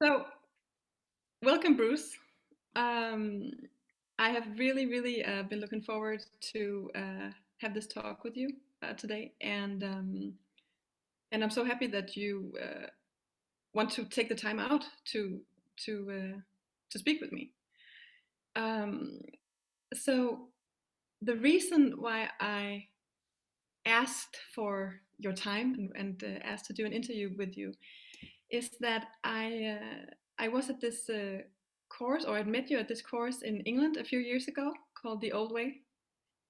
So, welcome, Bruce. Um, I have really been looking forward to have this talk with you today, and I'm so happy that you want to take the time out to to speak with me. Um, so, the reason why I asked for your time and asked to do an interview with you is that I was at this course, or I met you at this course in England a few years ago called The Old Way,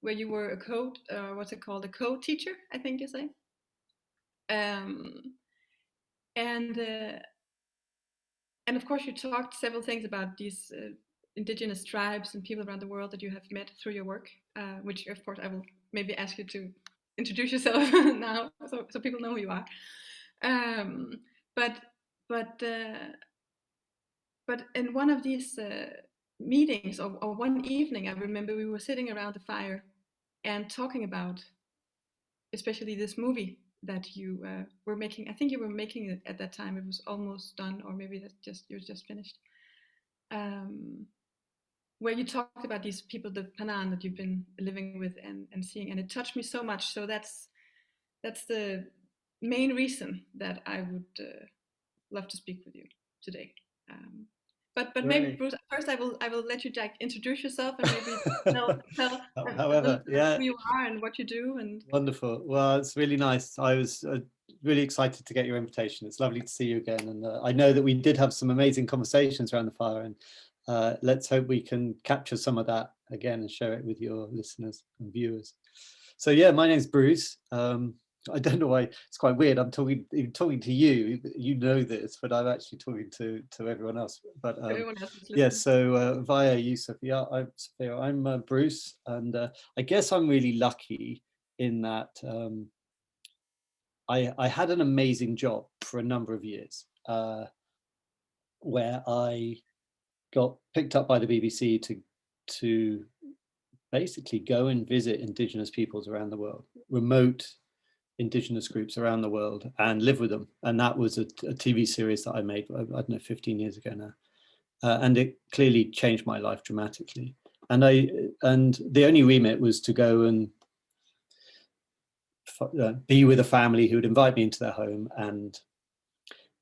where you were a code, what's it called, a code teacher, I think you say. Um, and uh, and of course, you talked several things about these indigenous tribes and people around the world that you have met through your work, which of course I will maybe ask you to introduce yourself now, so people know who you are. Um, but but But in one of these meetings, or one evening, I remember we were sitting around the fire and talking about, especially this movie that you were making. I think you were making it at that time. It was almost done, or maybe that just you just finished. Um, where you talked about these people, the Panan that you've been living with and seeing, and it touched me so much. So that's the main reason that I would love to speak with you today. Um, but maybe Great. Bruce, first I will let you like introduce yourself and maybe tell a little However, bit yeah, who you are and what you do and wonderful. Well, it's really nice. I was really excited to get your invitation. It's lovely to see you again. And I know that we did have some amazing conversations around the fire, and let's hope we can capture some of that again and share it with your listeners and viewers. So yeah, my name's Bruce. I don't know why it's quite weird. I'm talking to you. You know this, but I'm actually talking to everyone else. But everyone else who's yeah, listening. so via you, Sophia, I'm Bruce, and I guess I'm really lucky in that I had an amazing job for a number of years where I got picked up by the BBC to basically go and visit Indigenous peoples around the world, remote Indigenous groups around the world, and live with them. And that was a TV series that I made, I don't know, 15 years ago now. And it clearly changed my life dramatically. And the only remit was to go and be with a family who would invite me into their home and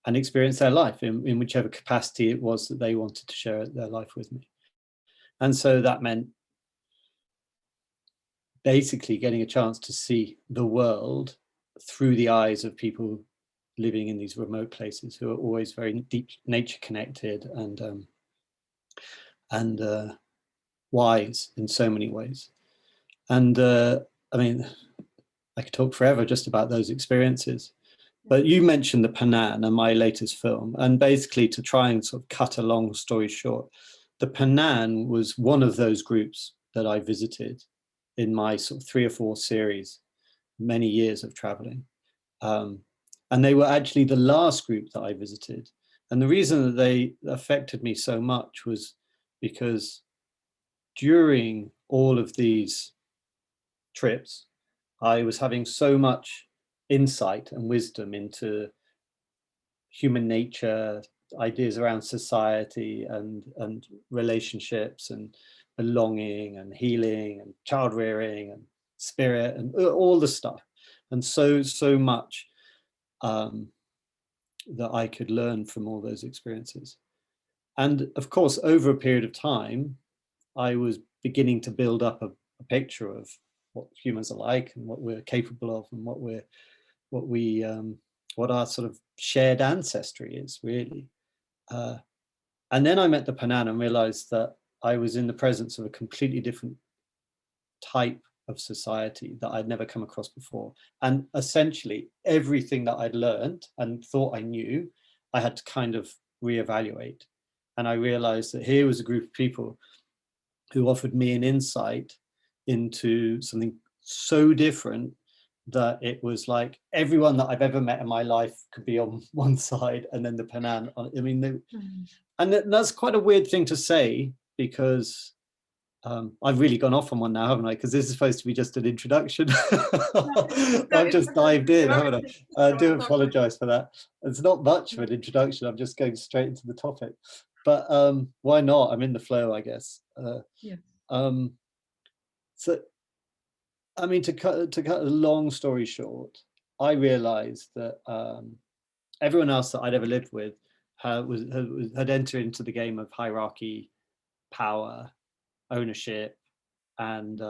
experience their life in whichever capacity it was that they wanted to share their life with me. And so that meant basically getting a chance to see the world through the eyes of people living in these remote places who are always very deep nature connected and wise in so many ways. And I mean, I could talk forever just about those experiences. But you mentioned the Panan and my latest film, and basically to try and sort of cut a long story short, the Panan was one of those groups that I visited in my sort of 3 or 4 series, many years of traveling. Um, and they were actually the last group that I visited. And the reason that they affected me so much was because during all of these trips, I was having so much insight and wisdom into human nature, ideas around society and relationships and belonging and healing and child rearing and spirit and all the stuff, and so much um, that I could learn from all those experiences. And of course, over a period of time, I was beginning to build up a picture of what humans are like and what we're capable of and what we what our sort of shared ancestry is really. Uh, and then I met the Panan and realized that I was in the presence of a completely different type of society that I'd never come across before. And essentially everything that I'd learned and thought I knew, I had to kind of reevaluate. And I realized that here was a group of people who offered me an insight into something so different that it was like everyone that I've ever met in my life could be on one side and then the Panan on. I mean, Mhm. and that's quite a weird thing to say because I've really gone off on one now, haven't I? Because this is supposed to be just an introduction. No, I've just dived in, haven't I? I do about. apologize for that. It's not much of an introduction. I'm just going straight into the topic. But why not? I'm in the flow, I guess. Yes. So, I mean, to cut a long story short, I realized that everyone else that I'd ever lived with had entered into the game of hierarchy, power, ownership, and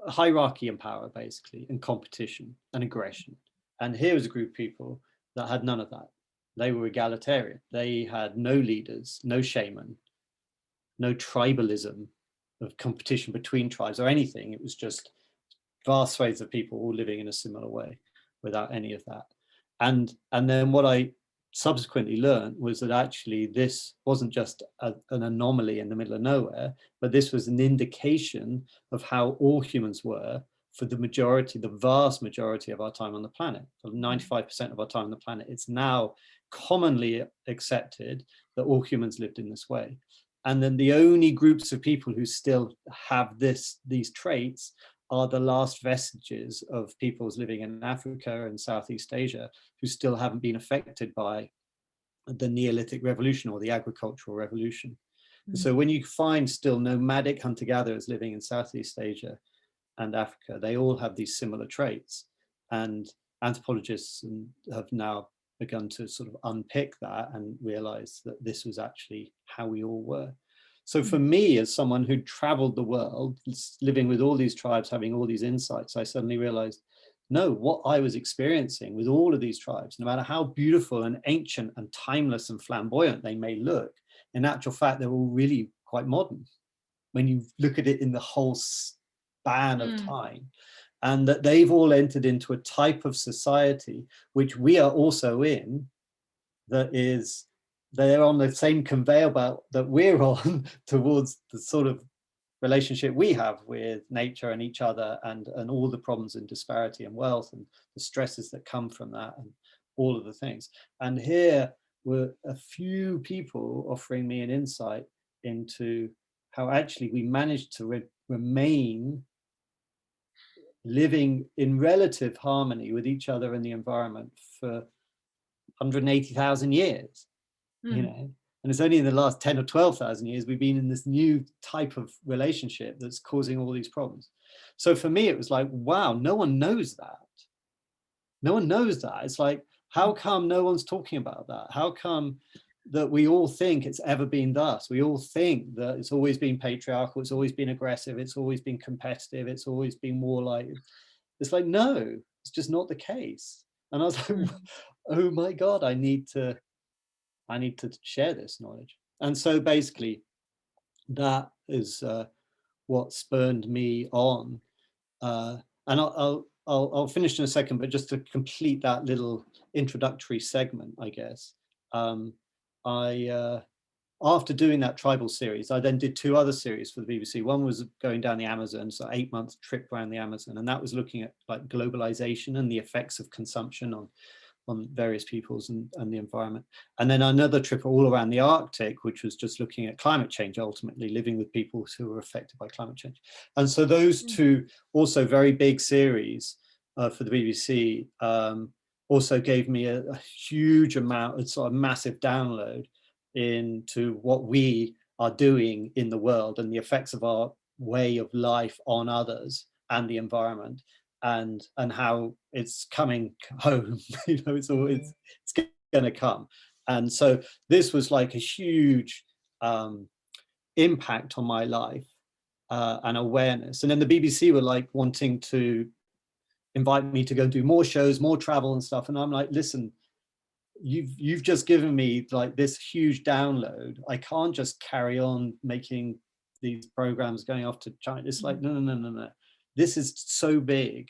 hierarchy and power, basically, and competition and aggression. And here was a group of people that had none of that. They were egalitarian. They had no leaders, no shaman, no tribalism of competition between tribes or anything. It was just vast swathes of people all living in a similar way without any of that. And then what I subsequently learned was that actually this wasn't just an anomaly in the middle of nowhere, but this was an indication of how all humans were for the vast majority of our time on the planet. For 95% of our time on the planet, it's now commonly accepted that all humans lived in this way. And then the only groups of people who still have these traits are the last vestiges of peoples living in Africa and Southeast Asia who still haven't been affected by the Neolithic revolution or the agricultural revolution. Mm-hmm. So when you find still nomadic hunter-gatherers living in Southeast Asia and Africa, they all have these similar traits. And anthropologists have now begun to sort of unpick that and realize that this was actually how we all were. So for me, as someone who'd traveled the world, living with all these tribes, having all these insights, I suddenly realized, no, what I was experiencing with all of these tribes, no matter how beautiful and ancient and timeless and flamboyant they may look, in actual fact, they're all really quite modern when you look at it in the whole span of time. And that they've all entered into a type of society, which we are also in, that is, they're on the same conveyor belt that we're on towards the sort of relationship we have with nature and each other, and all the problems and disparity and wealth and the stresses that come from that and all of the things. And here were a few people offering me an insight into how actually we managed to remain living in relative harmony with each other and the environment for 180,000 years. You know, and it's only in the last 10 or 12,000 years we've been in this new type of relationship that's causing all these problems. So for me, it was like, wow, no one knows that. No one knows that. It's like, how come no one's talking about that? How come that we all think it's ever been thus? We all think that it's always been patriarchal, it's always been aggressive, it's always been competitive, it's always been warlike. It's like, no, it's just not the case. And I was like, oh my God, I need to share this knowledge. And so basically that is what spurred me on. And I'll finish in a second, but just to complete that little introductory segment, I guess, after doing that tribal series, I then did 2 other series for the BBC. One was going down the Amazon, so 8-month trip around the Amazon, and that was looking at like globalization and the effects of consumption on various peoples and the environment. And then another trip all around the Arctic, which was just looking at climate change, ultimately living with people who were affected by climate change. And so those 2 also very big series for the BBC also gave me a huge amount, a sort of massive download into what we are doing in the world and the effects of our way of life on others and the environment. And how it's coming home, you know, it's going to come. And so this was like a huge impact on my life and awareness. And then the BBC were like wanting to invite me to go and do more shows, more travel and stuff. And I'm like, listen, you've just given me like this huge download. I can't just carry on making these programs going off to China. It's like, no. This is so big.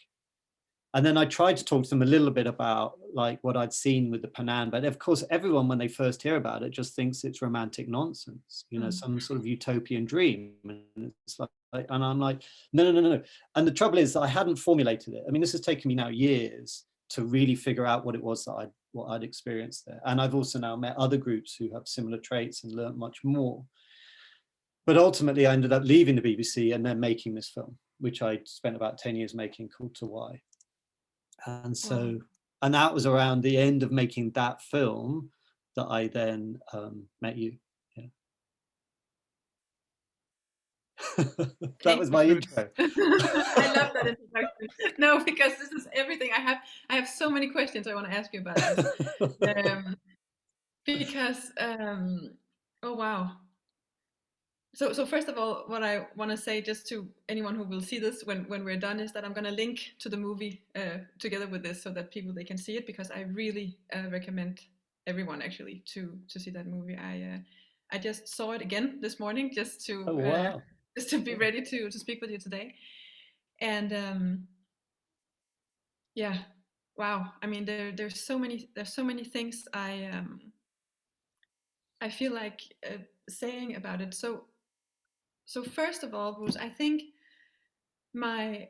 And then I tried to talk to them a little bit about like what I'd seen with the Panan, but of course, everyone, when they first hear about it, just thinks it's romantic nonsense, you know, some sort of utopian dream. And it's like, and I'm like, no. And the trouble is, I hadn't formulated it. I mean, this has taken me now years to really figure out what it was that I'd experienced there. And I've also now met other groups who have similar traits and learned much more. But ultimately, I ended up leaving the BBC and then making this film, which I spent about 10 years making, called Tawai. And so, Wow. and that was around the end of making that film that I then met you. Yeah. That was my intro. I love that introduction. No, because this is everything. I have so many questions I want to ask you about this. Because oh wow. So first of all, what I want to say just to anyone who will see this when we're done is that I'm going to link to the movie together with this so that people they can see it, because I really recommend everyone actually to see that movie. I just saw it again this morning just to Oh, wow. just to be ready to speak with you today. And yeah, wow. I mean, there's so many things I feel like saying about it. So first of all, Bruce, I think the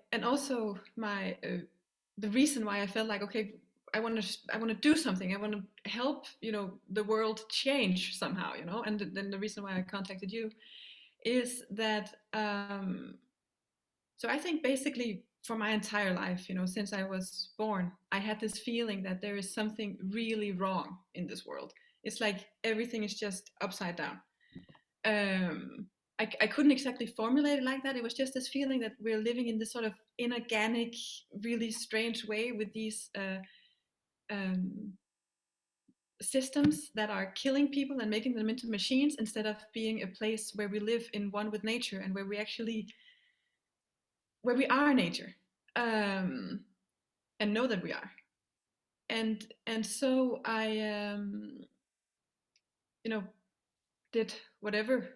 reason why I felt like, okay, I want to do something. I want to help, the world change somehow, and then the reason why I contacted you is that so I think basically for my entire life, since I was born, I had this feeling that there is something really wrong in this world. It's like everything is just upside down. I couldn't exactly formulate it like that. It was just this feeling that we're living in this sort of inorganic, really strange way with these um, systems that are killing people and making them into machines, instead of being a place where we live in one with nature and where we are nature, and know that we are. And so I did whatever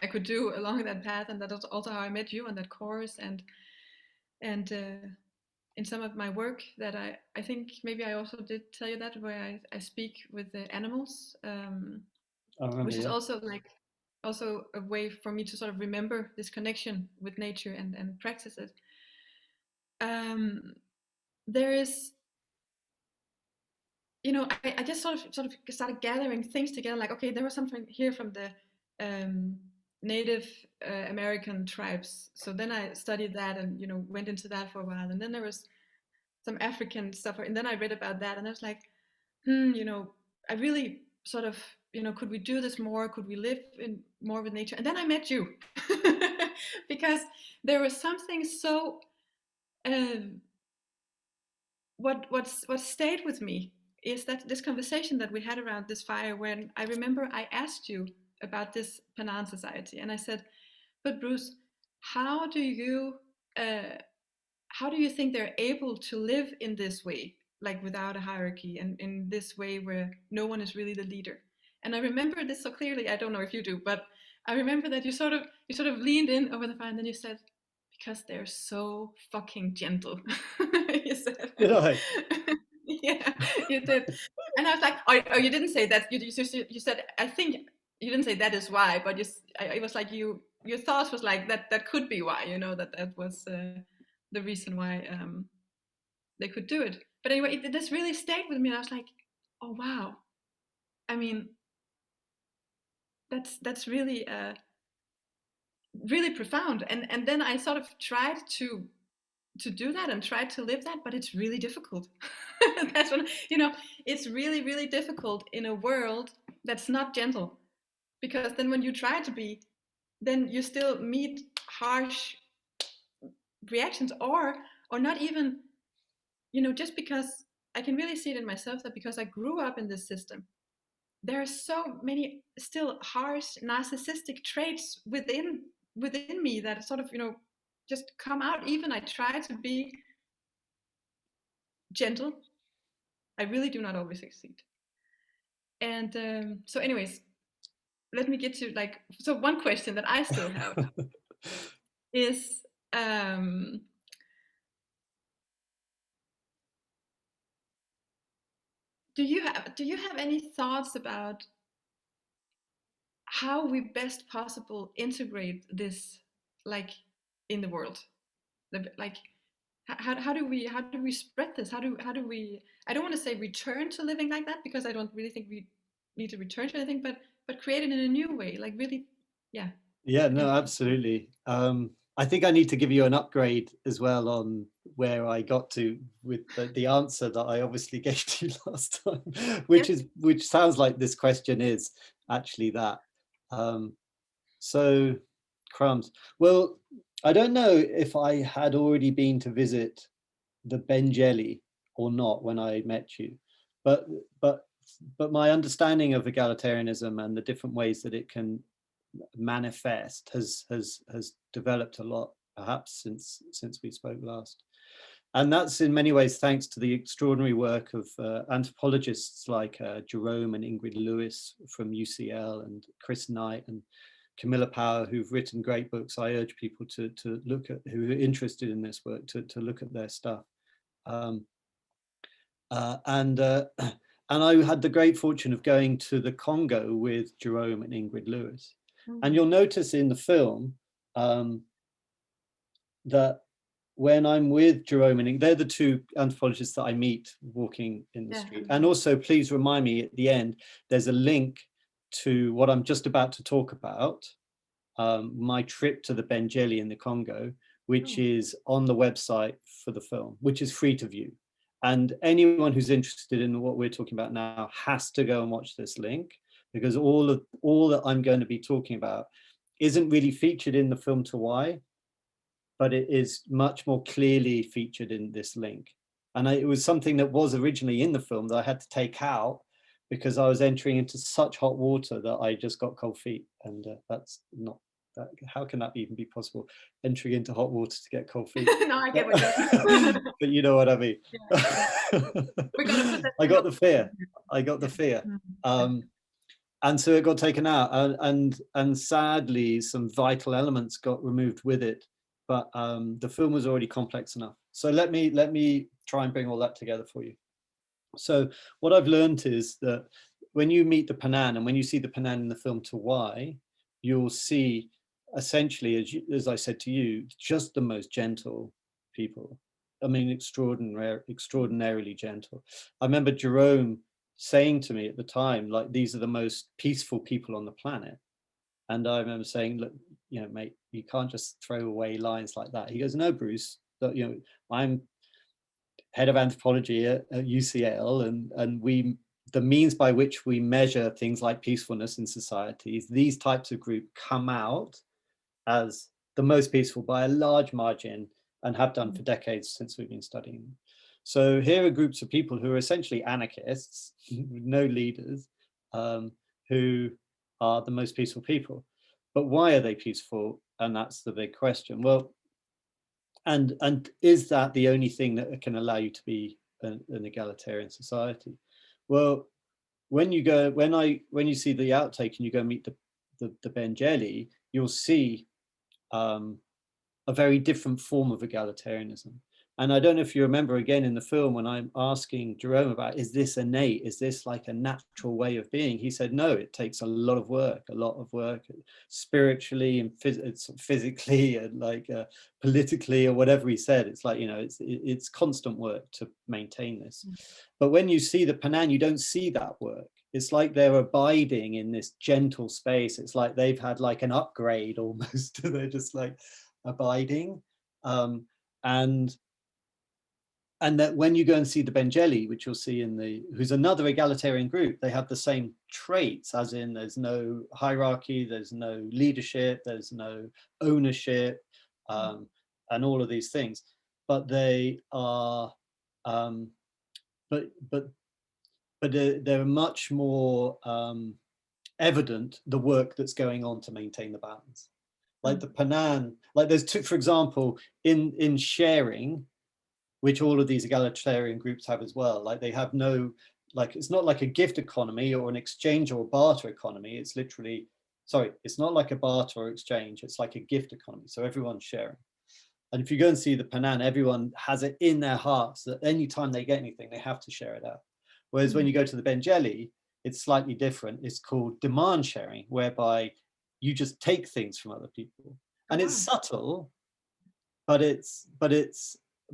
I could do along that path, and that was also how I met you on that course, and in some of my work that I think maybe I also did tell you that, where I speak with the animals, I remember, which is yeah. also a way for me to sort of remember this connection with nature and practice it. There is, I just sort of started gathering things together. Like, okay, there was something here from the Native American tribes. So then I studied that and went into that for a while. And then there was some African stuff, and then I read about that, and I was like, I really sort of, could we do this more? Could we live in more with nature? And then I met you, because there was something so. What stayed with me is that this conversation that we had around this fire, when I remember I asked you about this Panan society, and I said, but Bruce, how do you think they're able to live in this way, like without a hierarchy, and in this way where no one is really the leader? And I remember this so clearly. I don't know if you do, but I remember that you sort of leaned in over the fire, and then you said, because they're so fucking gentle. You said. Did I? Yeah, you did. And I was like, oh, you didn't say that. You said, I think you didn't say that is why, but it was like your thoughts was like that could be why, that was the reason why they could do it. But anyway, this really stayed with me, and I was like, oh wow. I mean, that's really really profound. And then I sort of tried to do that and try to live that, but it's really difficult. That's when it's really, really difficult in a world that's not gentle, because then when you try to be, then you still meet harsh reactions, or not even, just because I can really see it in myself, that because I grew up in this system, there are so many still harsh narcissistic traits within me that sort of just come out. Even I try to be gentle, I really do not always succeed. And so anyways, let me get to so one question that I still have is, do you have any thoughts about how we best possible integrate this, like, in the world, like How do we spread this? How do we? I don't want to say return to living like that, because I don't really think we need to return to anything, but create it in a new way, like really, yeah. Yeah, no, Yeah. absolutely. I think I need to give you an upgrade as well on where I got to with the answer that I obviously gave to you last time, which sounds like this question is actually that. Um, so crumbs. Well, I don't know if I had already been to visit the Mbendjele or not when I met you, but but but my understanding of egalitarianism and the different ways that it can manifest has developed a lot, perhaps since we spoke last. And that's in many ways thanks to the extraordinary work of anthropologists like Jerome and Ingrid Lewis from UCL, and Chris Knight and Camilla Power, who've written great books. I urge people to look at, who are interested in this work, to look at their stuff. Um, and I had the great fortune of going to the Congo with Jerome and Ingrid Lewis. And you'll notice in the film that when I'm with Jerome and they're the two anthropologists that I meet walking in the street. And also, please remind me at the end, there's a link to what I'm just about to talk about, my trip to the Mbendjele in the Congo, which is on the website for the film, which is free to view. And anyone who's interested in what we're talking about now has to go and watch this link, because all that I'm going to be talking about isn't really featured in the film Tawai, but it is much more clearly featured in this link. And it was something that was originally in the film that I had to take out because I was entering into such hot water that I just got cold feet. And that's not, how can that even be possible? Entering into hot water to get cold feet. No, I get what you mean. But you know what I mean. Yeah. We're gonna put that. I got the fear. I got the fear. And so it got taken out, and sadly some vital elements got removed with it, but the film was already complex enough. So let me try and bring all that together for you. So what I've learned is that when you meet the Panan, and when you see the Panan in the film Tawai, you'll see essentially, as I said to you, just the most gentle people. I mean, extraordinarily gentle. I remember Jerome saying to me at the time, like, these are the most peaceful people on the planet. And I remember saying, look, you know, mate, you can't just throw away lines like that. He goes, no, Bruce, that, you know, I'm head of anthropology at UCL, and the means by which we measure things like peacefulness in societies, these types of groups come out as the most peaceful by a large margin, and have done for decades since we've been studying them. So here are groups of people who are essentially anarchists, no leaders, who are the most peaceful people. But why are they peaceful? And that's the big question. Well, and is that the only thing that can allow you to be an egalitarian society? Well, when you see the outtake and you go meet the Mbendjele, you'll see a very different form of egalitarianism. And I don't know if you remember, again in the film, when I'm asking Jerome about, is this innate? Is this like a natural way of being? He said, no, it takes a lot of work spiritually and physically and like politically, or whatever he said. It's like, you know, it's constant work to maintain this. But when you see the Panan, you don't see that work. It's like they're abiding in this gentle space. It's like they've had like an upgrade almost. They're just like abiding. And that when you go and see the Mbendjele, which you'll see who's another egalitarian group, they have the same traits, as in there's no hierarchy, there's no leadership, there's no ownership, and all of these things. But they are, but they're much more evident, the work that's going on to maintain the balance. Like the Panan, like there's two, for example, in sharing, which all of these egalitarian groups have as well. Like they have no, like, it's not like a gift economy or an exchange or a barter economy. It's literally, sorry, it's not like a barter or exchange. It's like a gift economy. So everyone's sharing. And if you go and see the Panan, everyone has it in their hearts that anytime they get anything, they have to share it out. Whereas when you go to the Mbendjele, it's slightly different. It's called demand sharing, whereby you just take things from other people. And it's subtle, but it's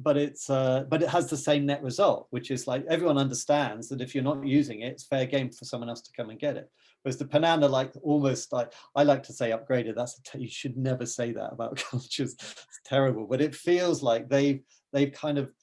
but it has the same net result, which is like everyone understands that if you're not using it, it's fair game for someone else to come and get it. Whereas the Panana, like almost like, I like to say upgraded. You should never say that about cultures. It's terrible, but it feels like they've kind of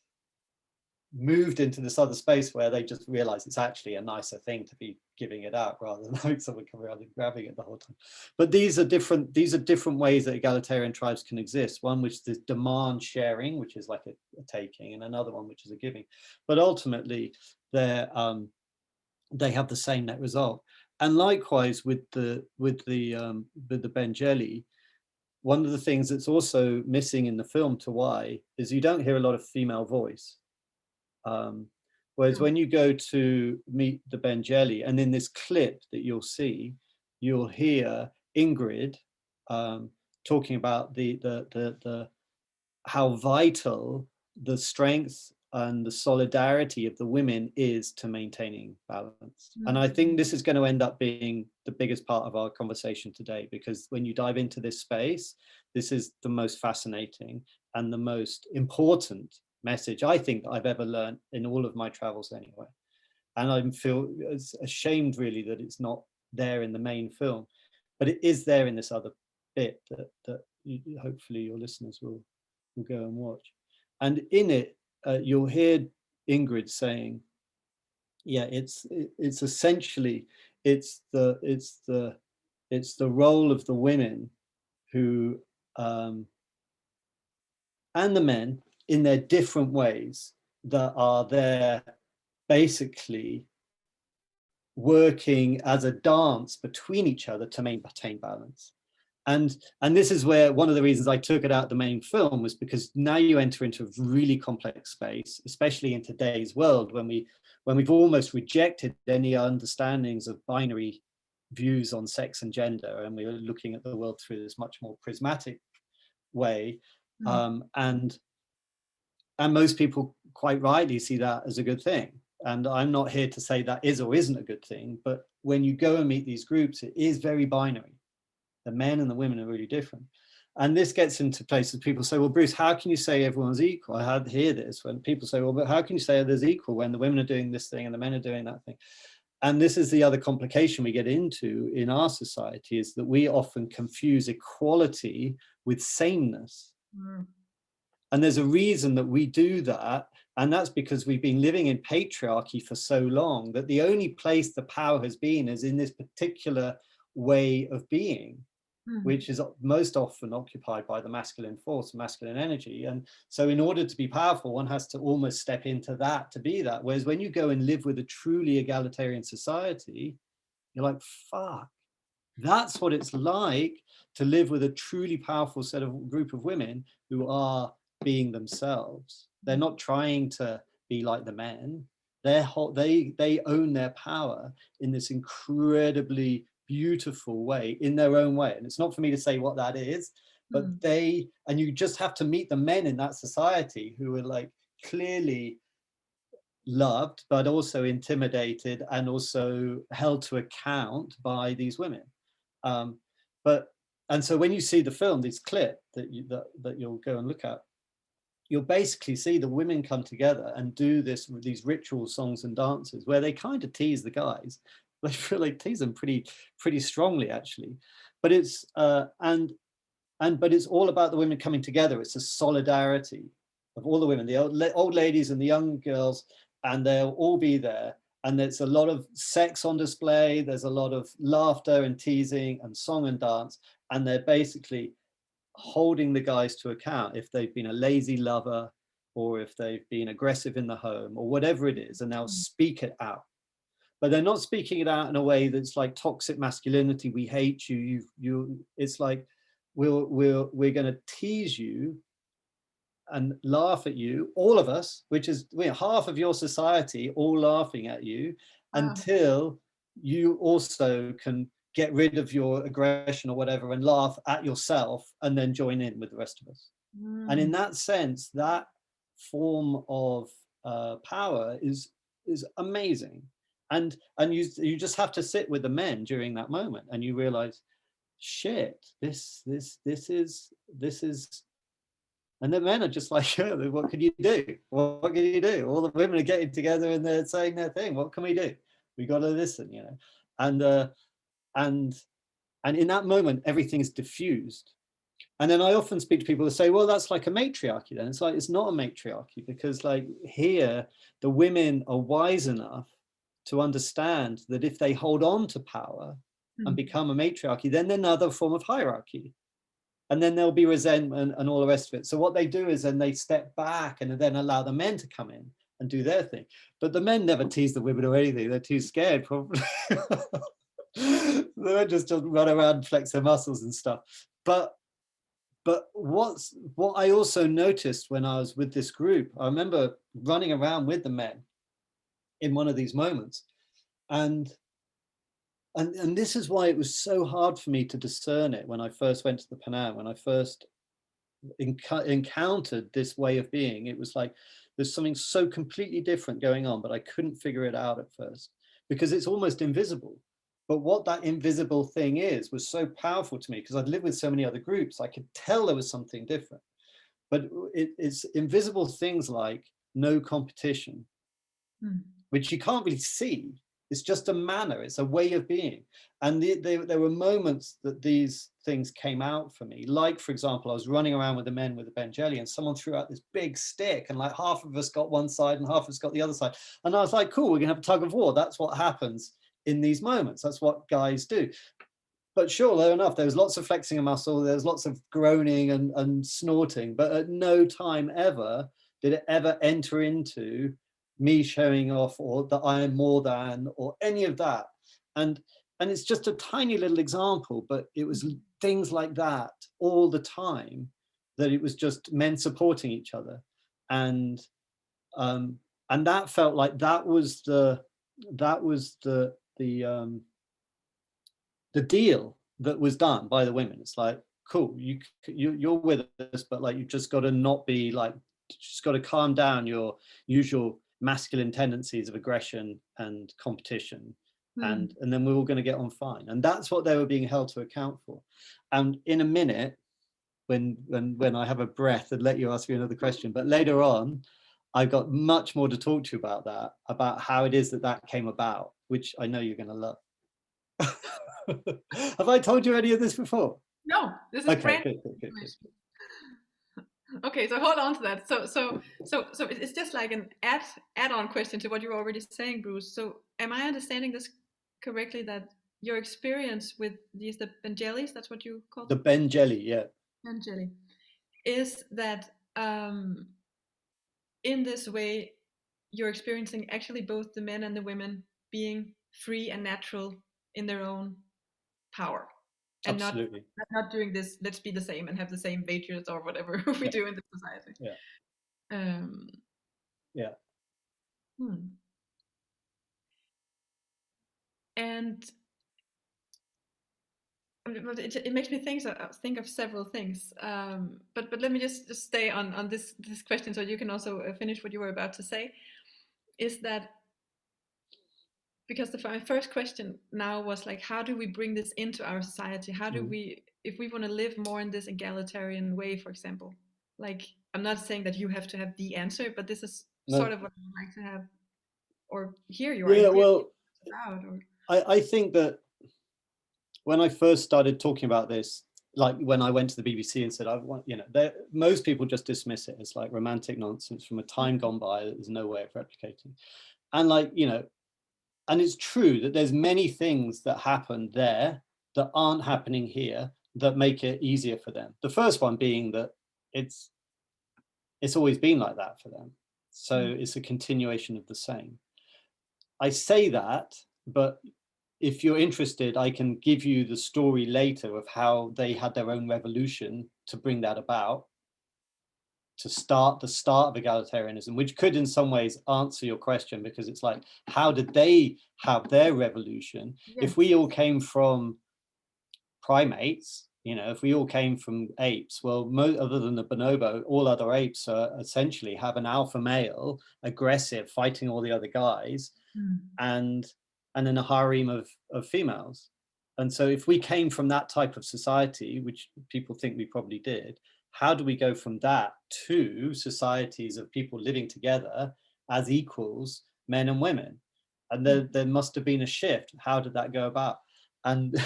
moved into this other space where they just realize it's actually a nicer thing to be giving it out rather than like someone coming around and grabbing it the whole time. But these are different ways that egalitarian tribes can exist. One which is demand sharing, which is like a taking, and another one which is a giving. But ultimately they have the same net result. And likewise with the Mbendjele, one of the things that's also missing in the film Tawai is you don't hear a lot of female voice. Whereas when you go to meet the Mbendjele, and in this clip that you'll see, you'll hear Ingrid talking about the how vital the strength and the solidarity of the women is to maintaining balance. And I think this is going to end up being the biggest part of our conversation today, because when you dive into this space, this is the most fascinating and the most important message I think I've ever learned in all of my travels anyway. And I feel ashamed really that it's not there in the main film, but it is there in this other bit that hopefully your listeners will go and watch. And in it, you'll hear Ingrid saying, yeah, it's essentially, it's the role of the women who, and the men in their different ways that are there basically working as a dance between each other to maintain balance. And this is where one of the reasons I took it out of the main film was because now you enter into a really complex space, especially in today's world when we've almost rejected any understandings of binary views on sex and gender, and we're looking at the world through this much more prismatic way. And most people quite rightly see that as a good thing. And I'm not here to say that is or isn't a good thing, but when you go and meet these groups, it is very binary. The men and the women are really different. And this gets into places people say, well, Bruce, how can you say everyone's equal? I hear this when people say, well, but how can you say there's equal when the women are doing this thing and the men are doing that thing? And this is the other complication we get into in our society, is that we often confuse equality with sameness. And there's a reason that we do that. And that's because we've been living in patriarchy for so long that the only place the power has been is in this particular way of being, which is most often occupied by the masculine force, masculine energy. And so in order to be powerful, one has to almost step into that to be that. Whereas when you go and live with a truly egalitarian society, you're like, fuck, that's what it's like to live with a truly powerful group of women who are being themselves. They're not trying to be like the men. They own their power in this incredibly beautiful way, in their own way. And it's not for me to say what that is, but and you just have to meet the men in that society who are like clearly loved, but also intimidated and also held to account by these women. And so when you see the film, this clip that you'll go and look at, you'll basically see the women come together and do these ritual songs and dances where they kind of tease the guys. They feel like tease them pretty strongly, actually. But it's but it's all about the women coming together. It's a solidarity of all the women, the old ladies and the young girls, and they'll all be there. And there's a lot of sex on display. There's a lot of laughter and teasing and song and dance. And they're basically holding the guys to account if they've been a lazy lover or if they've been aggressive in the home or whatever it is, and they'll speak it out. But they're not speaking it out in a way that's like toxic masculinity. We hate you. It's like we're going to tease you and laugh at you, all of us, which is half of your society all laughing at you, until you also can get rid of your aggression or whatever and laugh at yourself and then join in with the rest of us. And in that sense, that form of power is amazing. And you just have to sit with the men during that moment and you realize, shit, this is And the men are just like, what can you do? What can you do? All the women are getting together and they're saying their thing. What can we do? We got to listen, you know. And in that moment, everything is diffused. And then I often speak to people who say, well, that's like a matriarchy. Then it's like, it's not a matriarchy, because like here, the women are wise enough to understand that if they hold on to power and become a matriarchy, then they're another form of hierarchy. And then there'll be resentment and all the rest of it. So what they do is then they step back and then allow the men to come in and do their thing. But the men never tease the women or anything. They're too scared, probably. The men just run around, flex their muscles and stuff. But what I also noticed when I was with this group, I remember running around with the men in one of these moments. And this is why it was so hard for me to discern it when I first went to the Panam, when I first encountered this way of being. It was like there's something so completely different going on, but I couldn't figure it out at first because it's almost invisible. But what that invisible thing is was so powerful to me, because I'd lived with so many other groups. I could tell there was something different. But it's invisible things like no competition, which you can't really see. It's just a manner, it's a way of being. And there were moments that these things came out for me. Like, for example, I was running around with the men with the Mbendjele and someone threw out this big stick and like half of us got one side and half of us got the other side. And I was like, cool, we're gonna have a tug of war. That's what happens in these moments. That's what guys do. But sure enough, there was lots of flexing of muscle, there was lots of groaning and snorting, but at no time ever did it ever enter into me showing off or that I am more than or any of that. And it's just a tiny little example, but it was things like that all the time, that it was just men supporting each other. And that felt like that was the deal that was done by the women. It's like, cool, you're with us, but like you've just got to not be like, just got to calm down your usual masculine tendencies of aggression and competition, and then we're all going to get on fine. And that's what they were being held to account for. And in a minute, when I have a breath and let you ask me another question, but later on, I've got much more to talk to you about that, about how it is that came about, which I know you're going to love. Have I told you any of this before? No, this is okay, brand good. Okay, so hold on to that. So it's just like an add-on question to what you were already saying, Bruce. So am I understanding this correctly, that your experience with the Mbendjeles, that's what you call the Mbendjele, yeah. Mbendjele, is that in this way you're experiencing actually both the men and the women being free and natural in their own power, and Absolutely. not doing this, let's be the same and have the same values or whatever we do in the society. Yeah. And it makes me think of several things. But let me just stay on this question, so you can also finish what you were about to say. Is that because my first question now was like, how do we bring this into our society? How do we, if we want to live more in this egalitarian way, for example? Like, I'm not saying that you have to have the answer, but this is sort of what I'd like to have or hear your idea. Well, about. I think that when I first started talking about this, like when I went to the BBC and said, I want, you know, most people just dismiss it as like romantic nonsense from a time gone by that there's no way of replicating. And like, you know, and it's true that there's many things that happen there that aren't happening here that make it easier for them. The first one being that it's always been like that for them. So it's a continuation of the same. I say that, but if you're interested, I can give you the story later of how they had their own revolution to bring that about, to start the start of egalitarianism, which could in some ways answer your question, because it's like, how did they have their revolution? Yes. If we all came from primates, you know, if we all came from apes, well, other than the bonobo, all other apes essentially have an alpha male, aggressive, fighting all the other guys, and then a harem of females. And so if we came from that type of society, which people think we probably did, how do we go from that to societies of people living together as equals, men and women? And there must have been a shift. How did that go about? And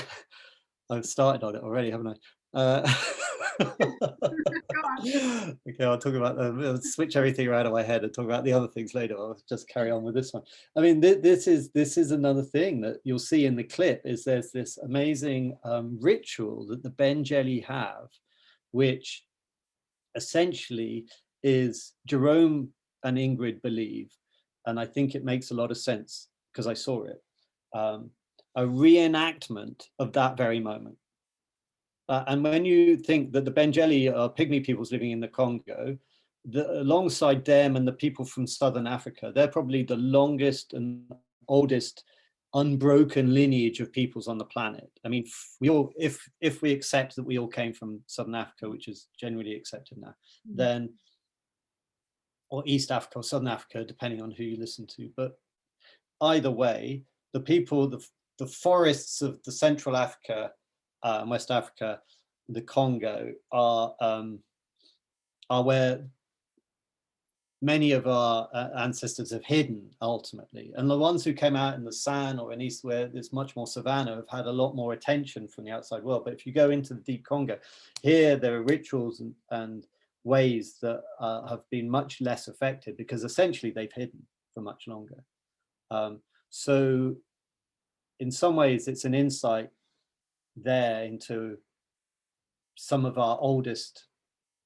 I've started on it already, haven't I? Okay, I'll talk about I'll switch everything around in my head and talk about the other things later. I'll just carry on with this one. I mean, this is another thing that you'll see in the clip, is there's this amazing ritual that the Mbendjele have, which essentially is, Jerome and Ingrid believe, and I think it makes a lot of sense because I saw it, a reenactment of that very moment. And when you think that the Mbendjele are pygmy peoples living in the Congo, alongside them and the people from Southern Africa, they're probably the longest and oldest unbroken lineage of peoples on the planet. I mean, if we accept that we all came from Southern Africa, which is generally accepted now, then, or East Africa or Southern Africa, depending on who you listen to. But either way, the people, the forests of the Central Africa, West Africa, the Congo, are where many of our ancestors have hidden ultimately. And the ones who came out in the San or in East, where there's much more savanna, have had a lot more attention from the outside world. But if you go into the deep Congo, here there are rituals and ways that have been much less affected, because essentially they've hidden for much longer. So in some ways it's an insight there into some of our oldest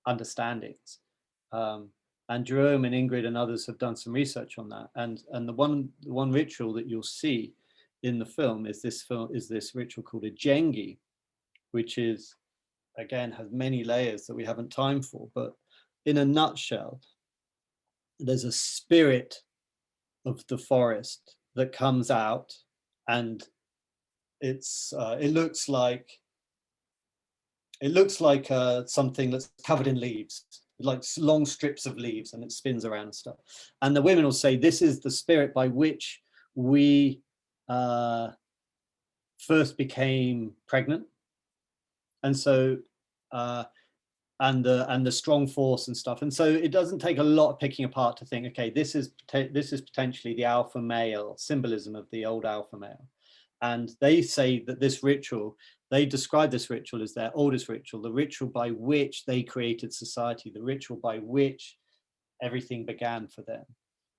understandings. And Jerome and Ingrid and others have done some research on that. And the one ritual that you'll see in the film is this ritual called a jengi, which is, again, has many layers that we haven't time for. But in a nutshell, there's a spirit of the forest that comes out, and it looks like something that's covered in leaves, like long strips of leaves, and it spins around and stuff. And the women will say, this is the spirit by which we first became pregnant. And so, and the strong force and stuff. And so it doesn't take a lot of picking apart to think, okay, this is potentially the alpha male symbolism of the old alpha male. And they say that this ritual, they describe this ritual as their oldest ritual, the ritual by which they created society, the ritual by which everything began for them.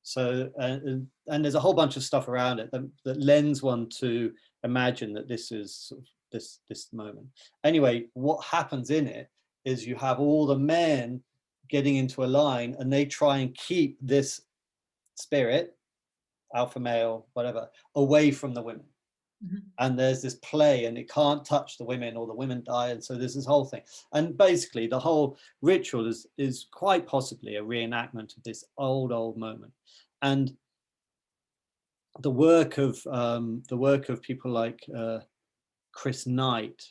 So, and there's a whole bunch of stuff around it that lends one to imagine that this is sort of this moment. Anyway, what happens in it is you have all the men getting into a line, and they try and keep this spirit, alpha male, whatever, away from the women. And there's this play, and it can't touch the women, or the women die. And so there's this whole thing. And basically the whole ritual is quite possibly a reenactment of this old moment. And the work of people like Chris Knight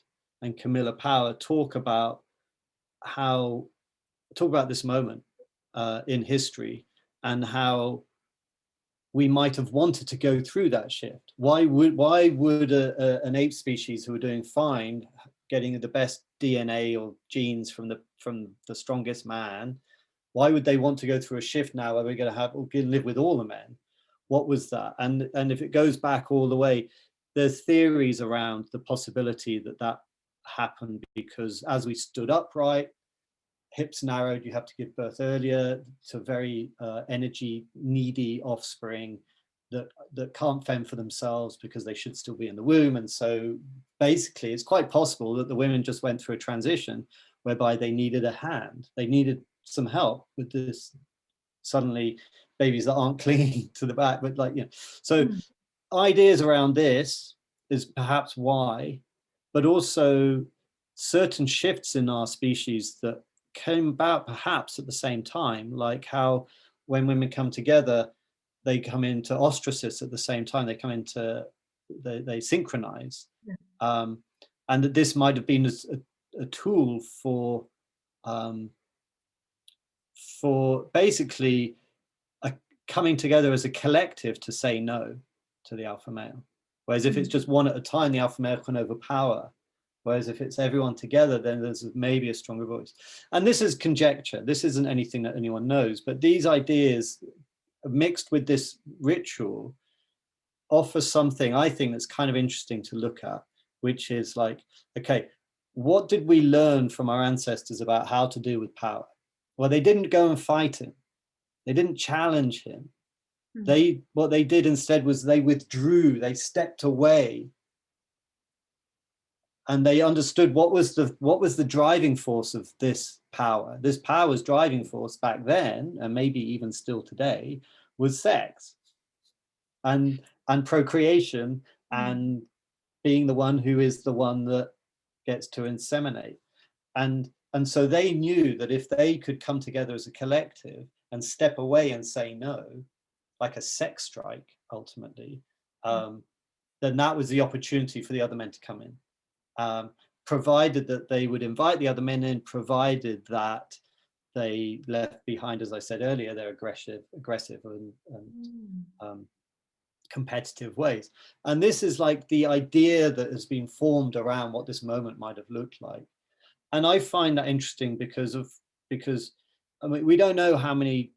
and Camilla Power talk about this moment in history, and how we might have wanted to go through that shift. Why would an ape species who are doing fine, getting the best DNA or genes from the strongest man, why would they want to go through a shift now where we're going to live with all the men? What was that? And if it goes back all the way, there's theories around the possibility that happened because as we stood upright, hips narrowed, you have to give birth earlier to very energy needy offspring that can't fend for themselves because they should still be in the womb. And so basically it's quite possible that the women just went through a transition whereby they needed a hand, they needed some help with this, suddenly babies that aren't clinging to the back, but so ideas around this is perhaps why, but also certain shifts in our species that came about perhaps at the same time, like how when women come together, they come into ostracis at the same time, they synchronize. And that this might have been a tool for basically coming together as a collective to say no to the alpha male. Whereas if it's just one at a time, the alpha male can overpower Whereas if it's everyone together, then there's maybe a stronger voice. And this is conjecture. This isn't anything that anyone knows, but these ideas mixed with this ritual offer something I think that's kind of interesting to look at, which is like, okay, what did we learn from our ancestors about how to deal with power? Well, they didn't go and fight him. They didn't challenge him. What they did instead was they withdrew, they stepped away, and they understood what was the driving force of this power. This power's driving force back then, and maybe even still today, was sex and procreation, and being the one who is the one that gets to inseminate. And so they knew that if they could come together as a collective and step away and say no, like a sex strike, ultimately, then that was the opportunity for the other men to come in, provided that they would invite the other men in, provided that they left behind, as I said earlier, their aggressive and competitive ways. And this is like the idea that has been formed around what this moment might have looked like. And I find that interesting because I mean, we don't know how many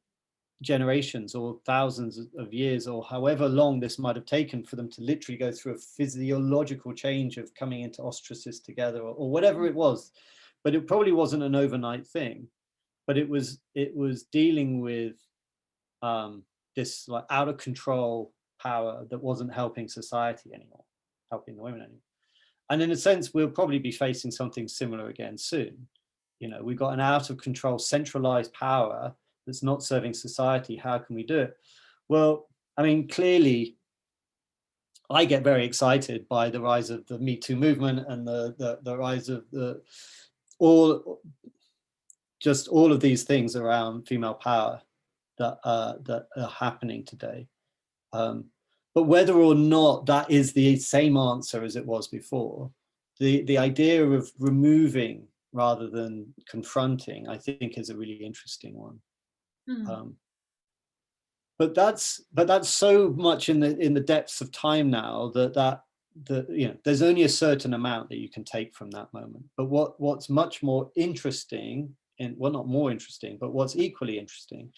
generations or thousands of years or however long this might have taken for them to literally go through a physiological change of coming into ostracis together, or whatever it was. But it probably wasn't an overnight thing, but it was dealing with this like out of control power that wasn't helping society anymore, helping the women anymore. And in a sense, we'll probably be facing something similar again soon. You know, we've got an out of control centralized power that's not serving society. How can we do it? Well, I mean, clearly, I get very excited by the rise of the Me Too movement and the rise of all of these things around female power that are happening today. But whether or not that is the same answer as it was before, the idea of removing rather than confronting, I think, is a really interesting one. But that's so much in the depths of time now that you know, there's only a certain amount that you can take from that moment. But what's much more interesting, well, not more interesting, but what's equally interesting,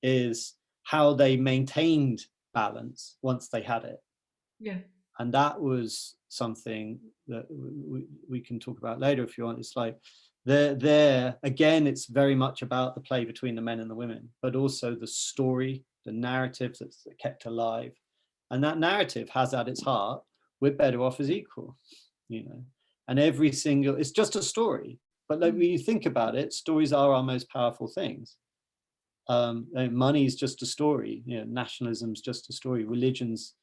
is how they maintained balance once they had it. Yeah. And that was something that we can talk about later if you want. It's like there again, it's very much about the play between the men and the women, but also the story, the narrative that's kept alive. And that narrative has at its heart, we're better off as equal, you know. And every single, it's just a story. But like when you think about it, stories are our most powerful things. Money is just a story, you know, nationalism is just a story. Religions,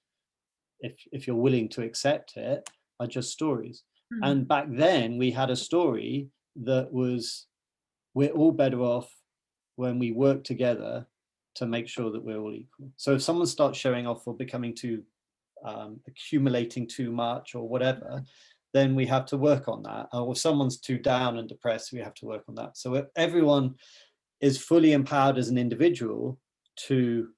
if you're willing to accept it, are just stories. And back then we had a story that was, we're all better off when we work together to make sure that we're all equal. So if someone starts showing off or becoming too, accumulating too much or whatever, then we have to work on that. Or if someone's too down and depressed, we have to work on that. So everyone is fully empowered as an individual to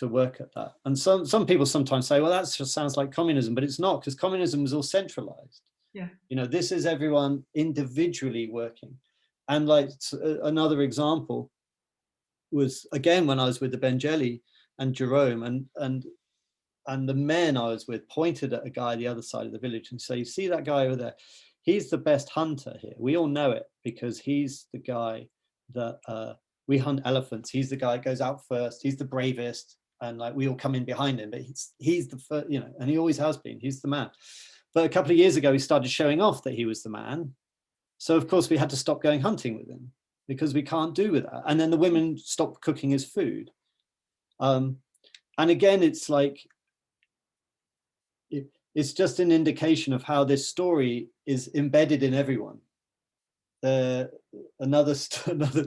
work at that. And some people sometimes say, well, that just sounds like communism, but it's not, because communism is all centralized. Yeah. You know, this is everyone individually working. And like another example was, again, when I was with the Mbendjele and Jerome, and the men I was with pointed at a guy the other side of the village and say, you see that guy over there? He's the best hunter here. We all know it because he's the guy that we hunt elephants. He's the guy that goes out first. He's the bravest. And like we all come in behind him, but he's the first, you know, and he always has been. He's the man. But a couple of years ago, he started showing off that he was the man. So of course we had to stop going hunting with him because we can't do with that. And then the women stopped cooking his food. And again, it's like, it's just an indication of how this story is embedded in everyone. Another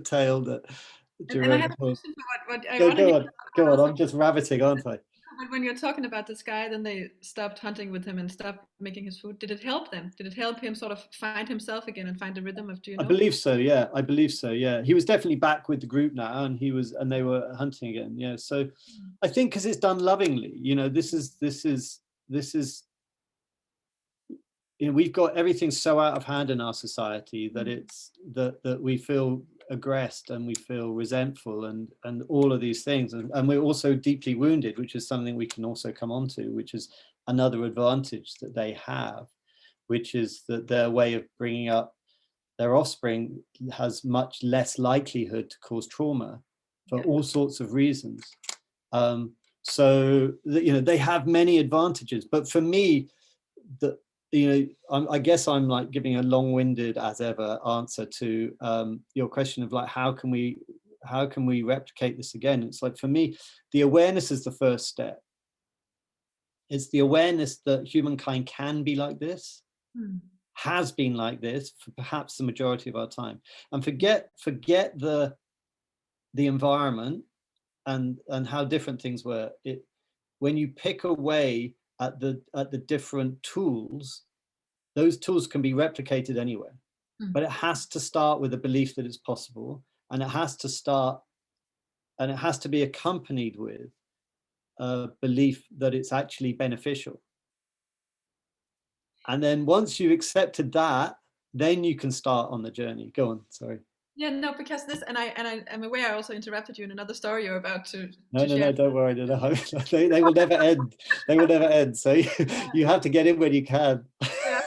tale that And I have a question for what go on. I'm just rabbiting, aren't I? But when you're talking about this guy, then they stopped hunting with him and stopped making his food. Did it help them? Did it help him sort of find himself again and find the rhythm of, do you know? I believe so. Yeah. He was definitely back with the group now, and they were hunting again. Yeah. So I think because it's done lovingly, you know, this is you know, we've got everything so out of hand in our society that it's that we feel aggressed and we feel resentful and all of these things, and we're also deeply wounded, which is something we can also come on to, which is another advantage that they have, which is that their way of bringing up their offspring has much less likelihood to cause trauma for all sorts of reasons. So you know, they have many advantages, but for me, the you know, I guess I'm like giving a long-winded as ever answer to your question of like, how can we replicate this again? It's like, for me, the awareness is the first step. It's the awareness that humankind can be like this, has been like this for perhaps the majority of our time, and forget the environment and how different things were. When you pick away at the different tools, those tools can be replicated anywhere, but it has to start with a belief that it's possible, and it has to be accompanied with a belief that it's actually beneficial. And then once you've accepted that, then you can start on the journey. Go on, sorry. Yeah, no, because this, and I'm aware I also interrupted you in another story you're about to No, share. don't worry. They will never end. They will never end. So you have to get in when you can. Yeah.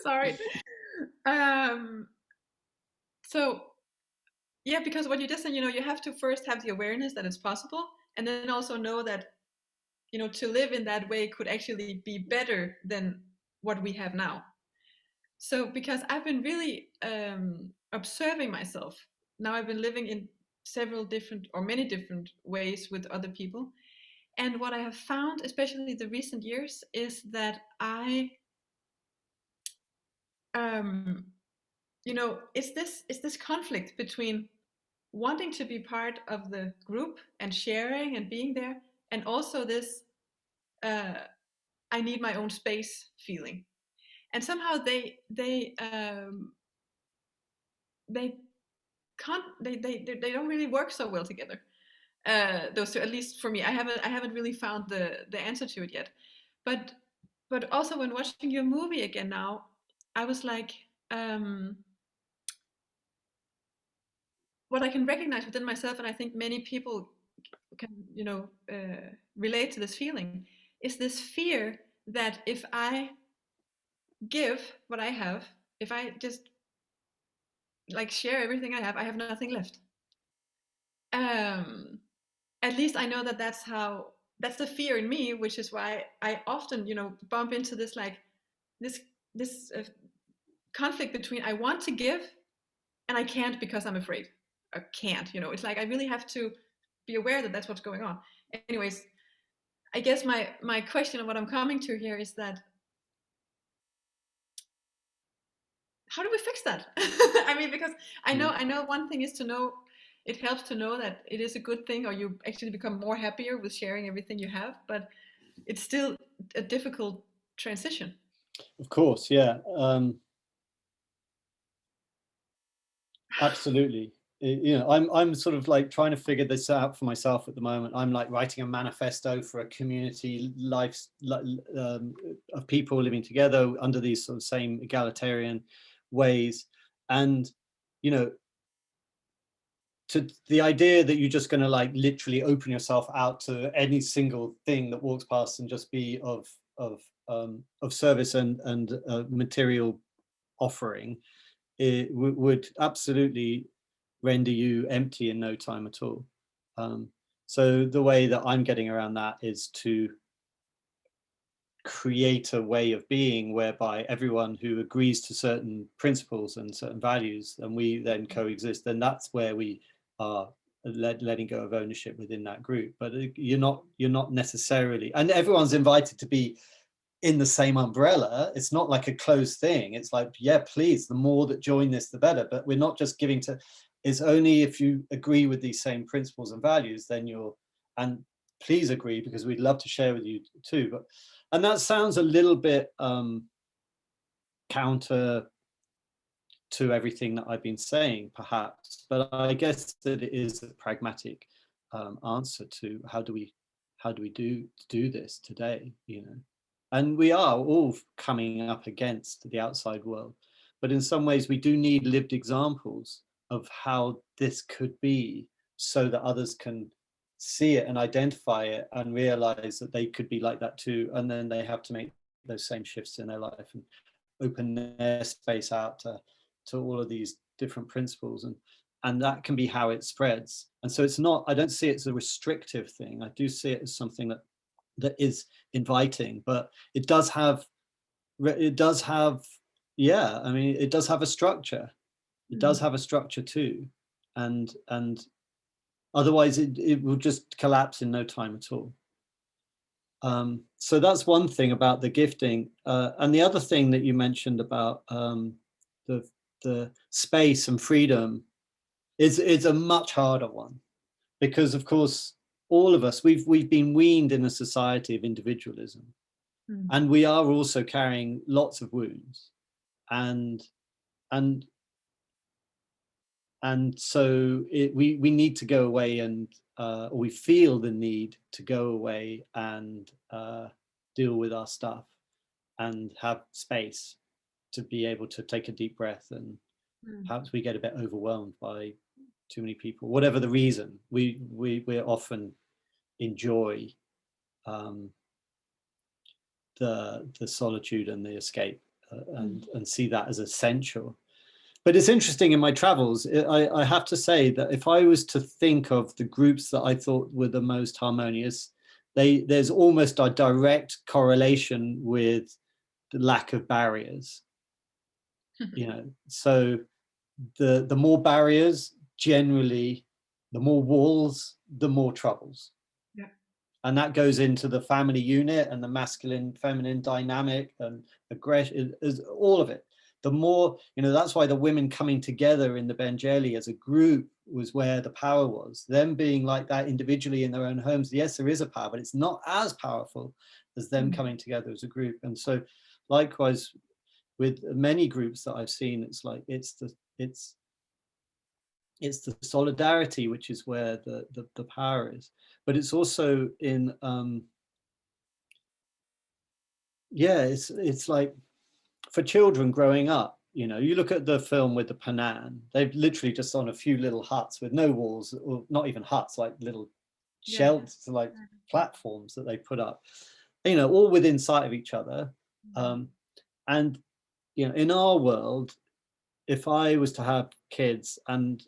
Sorry. So yeah, because what you just said, you know, you have to first have the awareness that it's possible, and then also know that, you know, to live in that way could actually be better than what we have now. So because I've been really observing myself. Now I've been living in several different or many different ways with other people. And what I have found, especially the recent years, is that you know, it's this conflict between wanting to be part of the group and sharing and being there, and also this uh, I need my own space feeling. And somehow they can't they don't really work so well together. Those two, at least for me, I haven't really found the answer to it yet. But also when watching your movie again now, I was like, what I can recognize within myself, and I think many people can, you know, relate to this feeling, is this fear that if I give what I have, if I just like share everything I have nothing left. Um, at least I know that that's the fear in me, which is why I often, you know, bump into this like this this conflict between I want to give and I can't because I'm afraid. I can't, you know. It's like I really have to be aware that that's what's going on. Anyways, I guess my question and what I'm coming to here is that how do we fix that? I mean, because I know one thing is to know, it helps to know that it is a good thing, or you actually become more happier with sharing everything you have, but it's still a difficult transition. Of course, yeah. Absolutely. You know, I'm sort of like trying to figure this out for myself at the moment. I'm like writing a manifesto for a community life of people living together under these sort of same egalitarian ways. And, you know, to the idea that you're just going to like literally open yourself out to any single thing that walks past and just be of service and material offering, it would absolutely render you empty in no time at all. So the way that I'm getting around that is to create a way of being whereby everyone who agrees to certain principles and certain values, and we then coexist, then that's where we are letting go of ownership within that group. But you're not necessarily, and everyone's invited to be in the same umbrella. It's not like a closed thing. It's like, yeah, please, the more that join this, the better. But we're not just giving to, it's only if you agree with these same principles and values, then and please agree, because we'd love to share with you too. And that sounds a little bit counter to everything that I've been saying, perhaps, but I guess that it is a pragmatic answer to how do we do this today, you know. And we are all coming up against the outside world. But in some ways, we do need lived examples of how this could be, so that others can see it and identify it and realize that they could be like that too. And then they have to make those same shifts in their life and open their space out to all of these different principles. And that can be how it spreads. And so it's not, I don't see it as a restrictive thing. I do see it as something that is inviting, but it does have, yeah, I mean, it does have a structure. It does have a structure too. And otherwise it will just collapse in no time at all. So that's one thing about the gifting. And the other thing that you mentioned about the space and freedom is a much harder one, because of course, all of us, we've been weaned in a society of individualism, and we are also carrying lots of wounds, and so we need to go away, and or we feel the need to go away and deal with our stuff and have space to be able to take a deep breath. And perhaps we get a bit overwhelmed by too many people, whatever the reason. We often enjoy the solitude and the escape, and see that as essential. But it's interesting, in my travels, I have to say that if I was to think of the groups that I thought were the most harmonious, there's almost a direct correlation with the lack of barriers. You know, so the more barriers, generally, the more walls, the more troubles. Yeah. And that goes into the family unit and the masculine feminine dynamic and aggression, is all of it. The more, you know, that's why the women coming together in the Mbendjele as a group was where the power was. Them being like that individually in their own homes, yes, there is a power, but it's not as powerful as them coming together as a group. And so likewise with many groups that I've seen, it's like it's the solidarity which is where the power is. But it's also in yeah, it's like for children growing up, you know, you look at the film with the Panan, they've literally just on a few little huts with no walls, or not even huts, like little shelters, like platforms that they put up, you know, all within sight of each other. And, you know, in our world, if I was to have kids and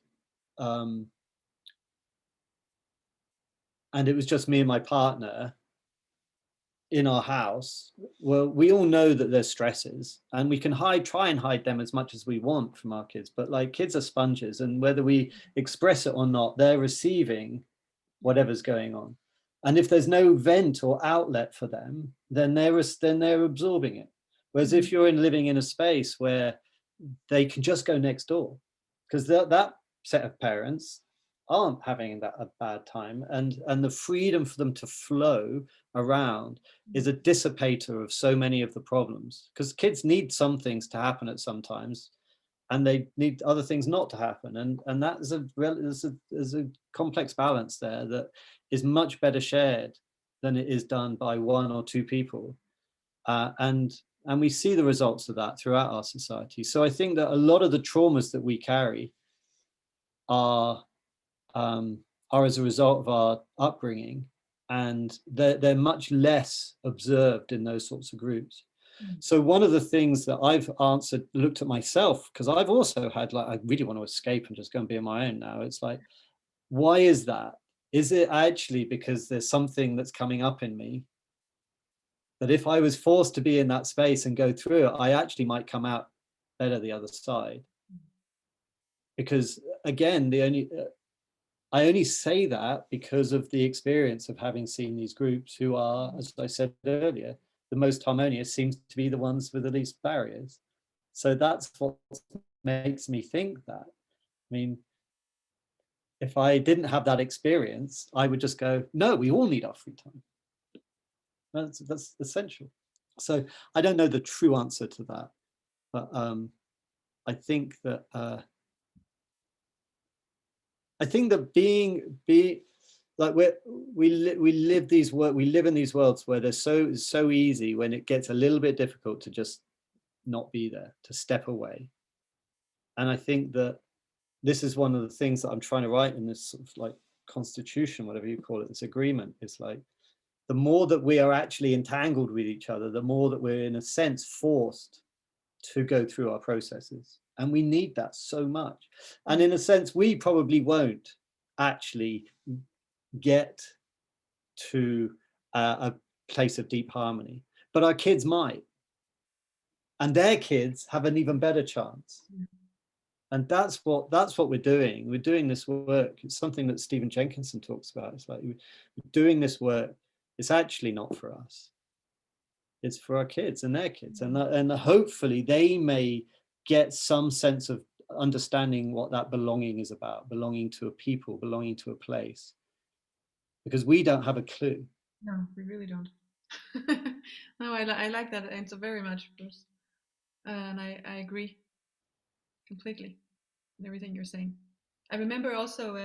it was just me and my partner in our house, well, we all know that there's stresses, and we can try and hide them as much as we want from our kids, but like kids are sponges, and whether we express it or not, they're receiving whatever's going on. And if there's no vent or outlet for them, then they're absorbing it. Whereas if you're living in a space where they can just go next door, because that set of parents aren't having a bad time, and the freedom for them to flow around is a dissipator of so many of the problems, because kids need some things to happen at some times, and they need other things not to happen, and that is a complex balance there that is much better shared than it is done by one or two people, and we see the results of that throughout our society. So I think that a lot of the traumas that we carry are as a result of our upbringing, and they're much less observed in those sorts of groups. So one of the things that I've looked at myself, because I've also had, like, I really want to escape and just go and be on my own now. It's like, why is that? Is it actually because there's something that's coming up in me that if I was forced to be in that space and go through it, I actually might come out better the other side? Because again, I only say that because of the experience of having seen these groups who are, as I said earlier, the most harmonious seems to be the ones with the least barriers. So that's what makes me think that. I mean, if I didn't have that experience, I would just go, no, we all need our free time. That's essential. So I don't know the true answer to that, but I think that being like we live in these worlds where they're so easy when it gets a little bit difficult to just not be there, to step away. And I think that this is one of the things that I'm trying to write in this sort of like constitution, whatever you call it, this agreement. Is like, the more that we are actually entangled with each other, the more that we're in a sense forced to go through our processes. And we need that so much. And in a sense, we probably won't actually get to a place of deep harmony, but our kids might. And their kids have an even better chance. And that's what we're doing. We're doing this work. It's something that Stephen Jenkinson talks about. It's like, we're doing this work. It's actually not for us. It's for our kids and their kids. And hopefully they may get some sense of understanding what that belonging is about, belonging to a people, belonging to a place. Because we don't have a clue. No, we really don't. No, I like that answer very much, Bruce. And I agree completely with everything you're saying. I remember also,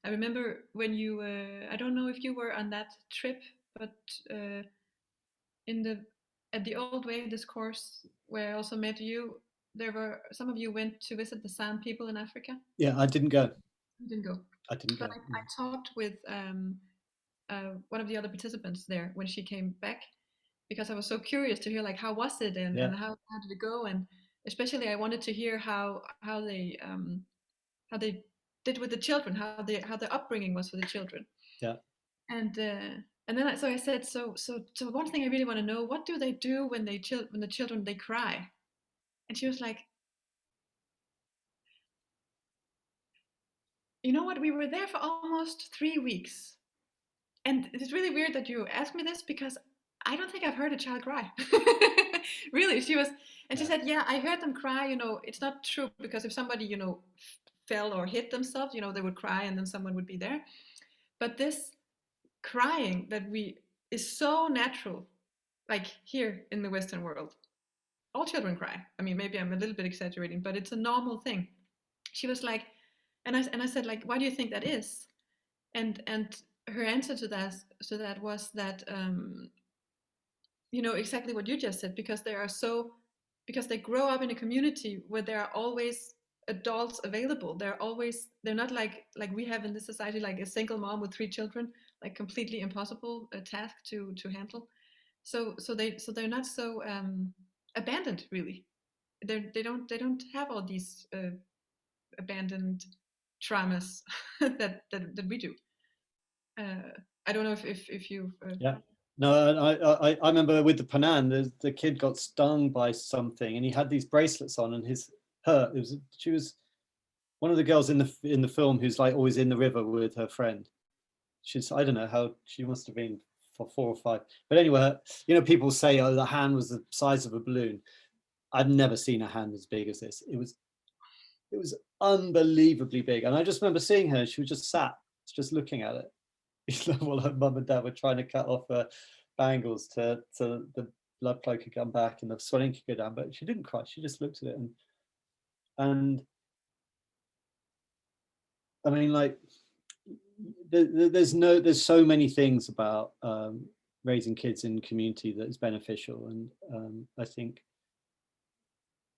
I remember when you, I don't know if you were on that trip, but in the at the Old Way discourse where I also met you, there were some of you went to visit the San people in Africa. Yeah, I didn't go. You didn't go. I didn't go. But I talked with one of the other participants there when she came back, because I was so curious to hear like how was it and how did it go, and especially I wanted to hear how they did with the children, how the upbringing was for the children. Yeah. And then I said, so one thing I really want to know, what do they do when the children they cry? And she was like, you know what, we were there for almost 3 weeks. And it's really weird that you asked me this, because I don't think I've heard a child cry. Really, she said, yeah, I heard them cry. It's not true, because if somebody, fell or hit themselves, they would cry and then someone would be there. But this crying is so natural, like here in the Western world. All children cry. I mean, maybe I'm a little bit exaggerating, but it's a normal thing. She was like, and I said, like, why do you think that is? And her answer to that was that exactly what you just said, because they grow up in a community where there are always adults available. They're not like we have in this society, like a single mom with 3 children, like completely impossible a task to handle. So they're not so abandoned, really. They don't have all these abandoned traumas that we do. I don't know if you. Yeah. No, I remember with the Panan, the kid got stung by something, and he had these bracelets on, and she was one of the girls in the film who's like always in the river with her friend. I don't know how she must have been for 4 or 5. But anyway, people say, oh, the hand was the size of a balloon. I've never seen a hand as big as this. It was unbelievably big. And I just remember seeing her, she was just sat, just looking at it. While her mum and dad were trying to cut off her bangles to the blood flow could come back and the swelling could go down. But she didn't cry. She just looked at it. And I mean, like, there's so many things about raising kids in community that is beneficial, and I think,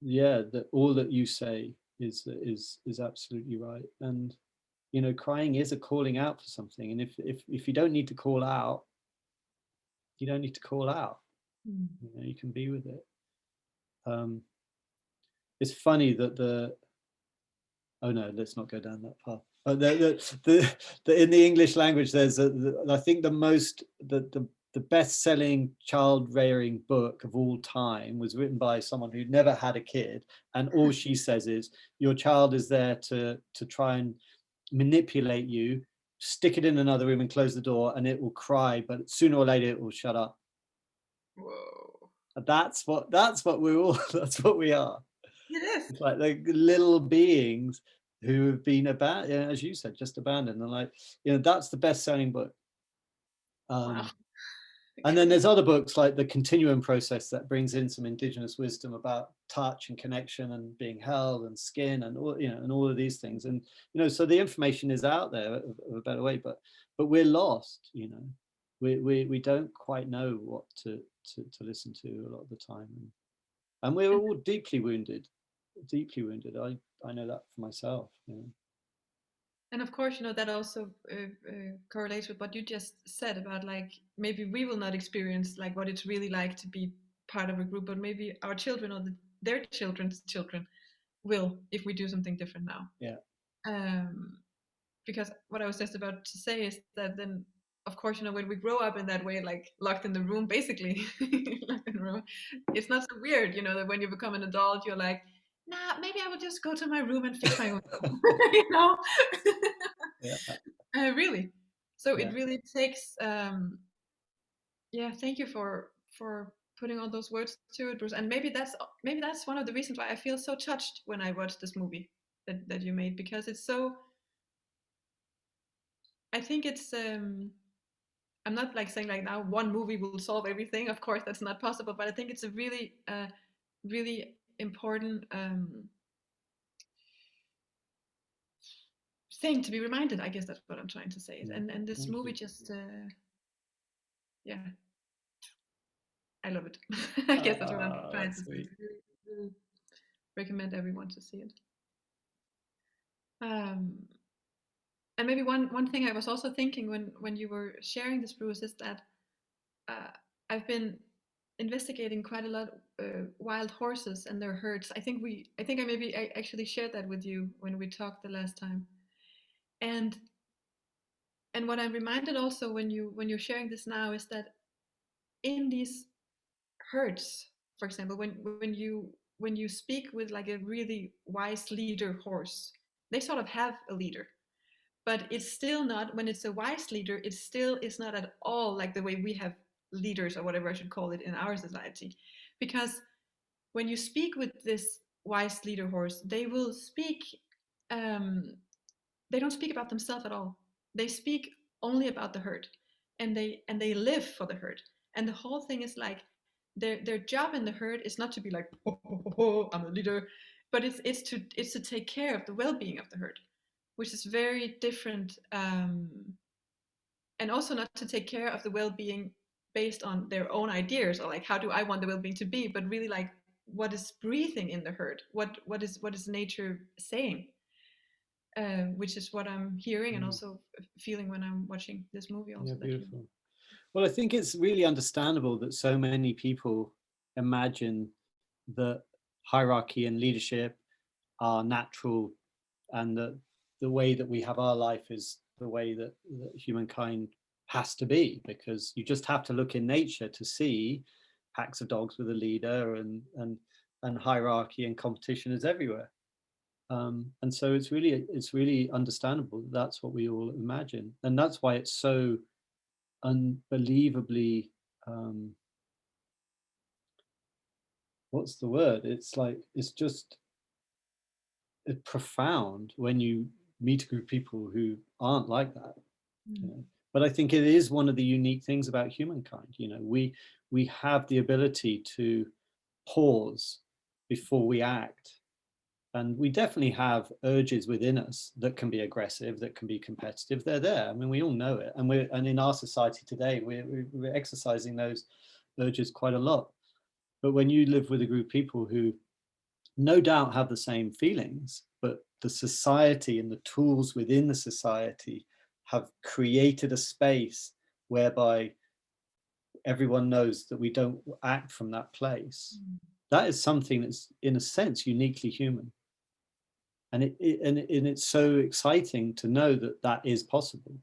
that all that you say is absolutely right. And crying is a calling out for something, and if you don't need to call out, you don't need to call out. You can be with it. It's funny that oh no, let's not go down that path. In the English language, there's I think the best-selling child rearing book of all time was written by someone who never had a kid, and all she says is, your child is there to try and manipulate you, stick it in another room and close the door, and it will cry, but sooner or later it will shut up. Whoa. That's what we're all. That's what we are. It is. It's like little beings who have been abandoned, as you said, just abandoned. And like, that's the best-selling book. Wow. And then there's other books like The Continuum Process that brings in some indigenous wisdom about touch and connection and being held and skin and all, and all of these things. And, so the information is out there of a better way, but we're lost, we don't quite know what to listen to a lot of the time. And we're all deeply wounded. I know that for myself. And of course, that also correlates with what you just said about like maybe we will not experience like what it's really like to be part of a group, but maybe our children or their children's children will if we do something different now. Yeah. Because what I was just about to say is that then, of course, when we grow up in that way, like locked in the room, basically, locked in the room, it's not so weird, that when you become an adult, you're like, nah, maybe I will just go to my room and fix my own, Yeah. Really. So it really takes, thank you for putting all those words to it, Bruce. And maybe that's one of the reasons why I feel so touched when I watched this movie that you made, because it's so, I think it's, I'm not like saying like now one movie will solve everything. Of course, that's not possible. But I think it's a really, really important thing to be reminded. I guess that's what I'm trying to say. Yeah. And this movie just, I love it. I guess that's what I'm trying to say. Really, really recommend everyone to see it. And maybe one thing I was also thinking when you were sharing this, Bruce, is that I've been investigating quite a lot wild horses and their herds. I think I actually shared that with you when we talked the last time. And what I'm reminded also when you're sharing this now is that in these herds, for example, when you speak with like a really wise leader horse, they sort of have a leader. But it's still not, when it's a wise leader, it still is not at all like the way we have leaders, or whatever I should call it, in our society. Because when you speak with this wise leader horse, they will speak, they don't speak about themselves at all. They speak only about the herd, and they live for the herd. And the whole thing is like their job in the herd is not to be like, I'm a leader, but it's to take care of the well-being of the herd, which is very different, and also not to take care of the well-being based on their own ideas, or like how do I want the well-being to be, but really like what is breathing in the herd, what is nature saying, which is what I'm hearing and also feeling when I'm watching this movie also. Yeah, beautiful. Well, I think it's really understandable that so many people imagine that hierarchy and leadership are natural, and that the way that we have our life is the way that humankind has to be, because you just have to look in nature to see packs of dogs with a leader, and hierarchy and competition is everywhere. And so it's really understandable that that's what we all imagine, and that's why it's so unbelievably what's the word, it's profound when you meet a group of people who aren't like that. But I think it is one of the unique things about humankind. We have the ability to pause before we act, and we definitely have urges within us that can be aggressive, that can be competitive. They're there. I mean, we all know it, and in our society today, we're exercising those urges quite a lot. But when you live with a group of people who no doubt have the same feelings, but the society and the tools within the society have created a space whereby everyone knows that we don't act from that place, that is something that's, in a sense, uniquely human. And it's so exciting to know that that is possible.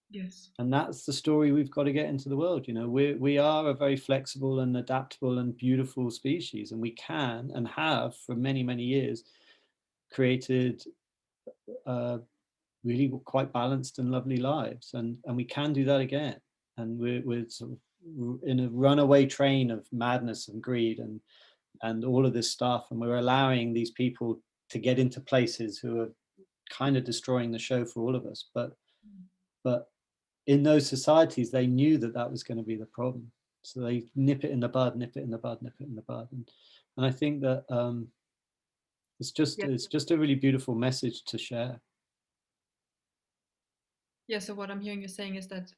Yes. And that's the story we've got to get into the world. We are a very flexible and adaptable and beautiful species, and we can and have for many, many years created really quite balanced and lovely lives, and we can do that again. And we're sort of in a runaway train of madness and greed and all of this stuff, and we're allowing these people to get into places who are kind of destroying the show for all of us. But in those societies, they knew that that was going to be the problem. So they nip it in the bud, nip it in the bud, nip it in the bud. And I think that it's just a really beautiful message to share. Yeah, so what I'm hearing you saying is that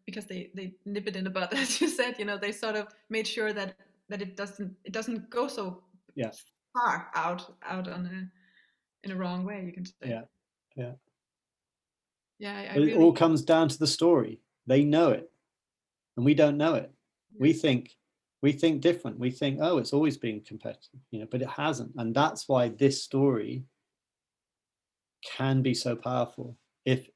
because they nip it in the bud, as you said, they sort of made sure that it doesn't go so far out on in a wrong way, you can say. I But it all comes down to the story. They know it and we don't know it. We think different. We think, oh, it's always been competitive, but it hasn't. And that's why this story can be so powerful if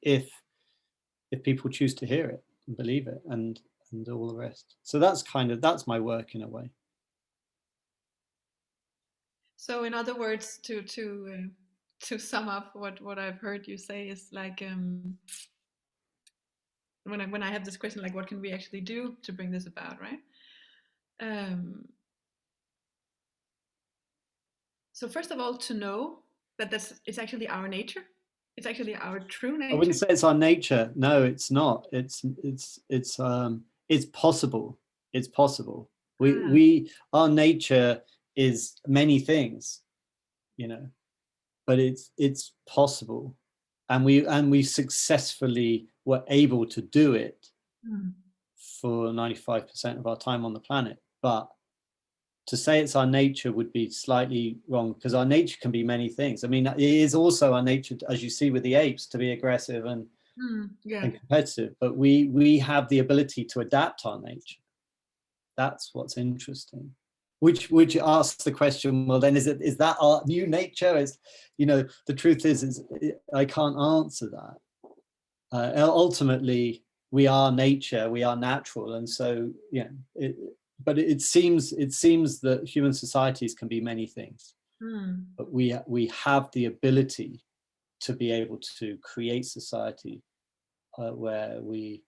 people choose to hear it and believe it and all the rest. So that's my work in a way. So in other words, to sum up what I've heard you say is like, when I have this question, like, what can we actually do to bring this about, right? So first of all, to know that it's actually our nature. It's actually our true nature. I wouldn't say it's our nature. No, it's not. It's possible. It's possible. Our nature is many things, but it's possible, and we successfully were able to do it for 95% of our time on the planet. But to say it's our nature would be slightly wrong, because our nature can be many things. I mean, it is also our nature, as you see with the apes, to be aggressive and competitive, but we have the ability to adapt our nature. That's what's interesting. Which asks the question, well, then is that our new nature? The truth is I can't answer that. Ultimately, we are nature, we are natural, and so but it seems that human societies can be many things, but we have the ability to be able to create society where we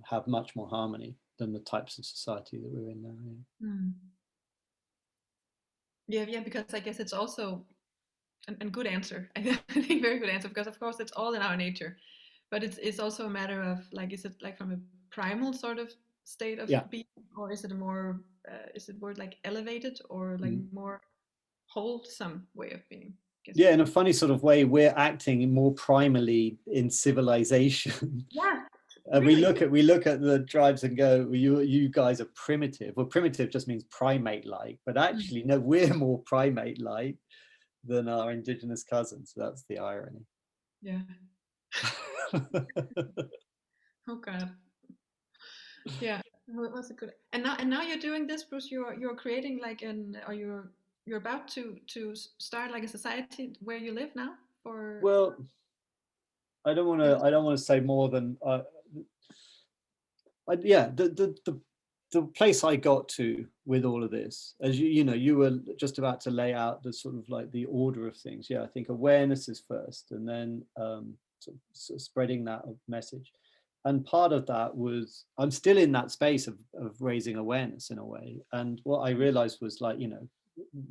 have much more harmony than the types of society that we're in now. Yeah, because I guess it's also a good answer. I think very good answer, because of course it's all in our nature, but it's also a matter of, like, is it like from a primal sort of state of being, or is it a more like elevated or like more wholesome way of being? Yeah, in a funny sort of way, we're acting more primally in civilization. Yeah. And really? we look at the tribes and go, well, you guys are primitive. Well, primitive just means primate-like, but actually, no, we're more primate-like than our indigenous cousins. That's the irony. Yeah. Oh God. Yeah, well, that's a good. And now you're doing this, Bruce. You're creating like you're about to start like a society where you live now. Well, I don't want to say more than the place I got to with all of this, as you were just about to lay out the sort of like the order of things. Yeah, I think awareness is first, and then sort of spreading that message. And part of that was, I'm still in that space of raising awareness in a way. And what I realized was, like,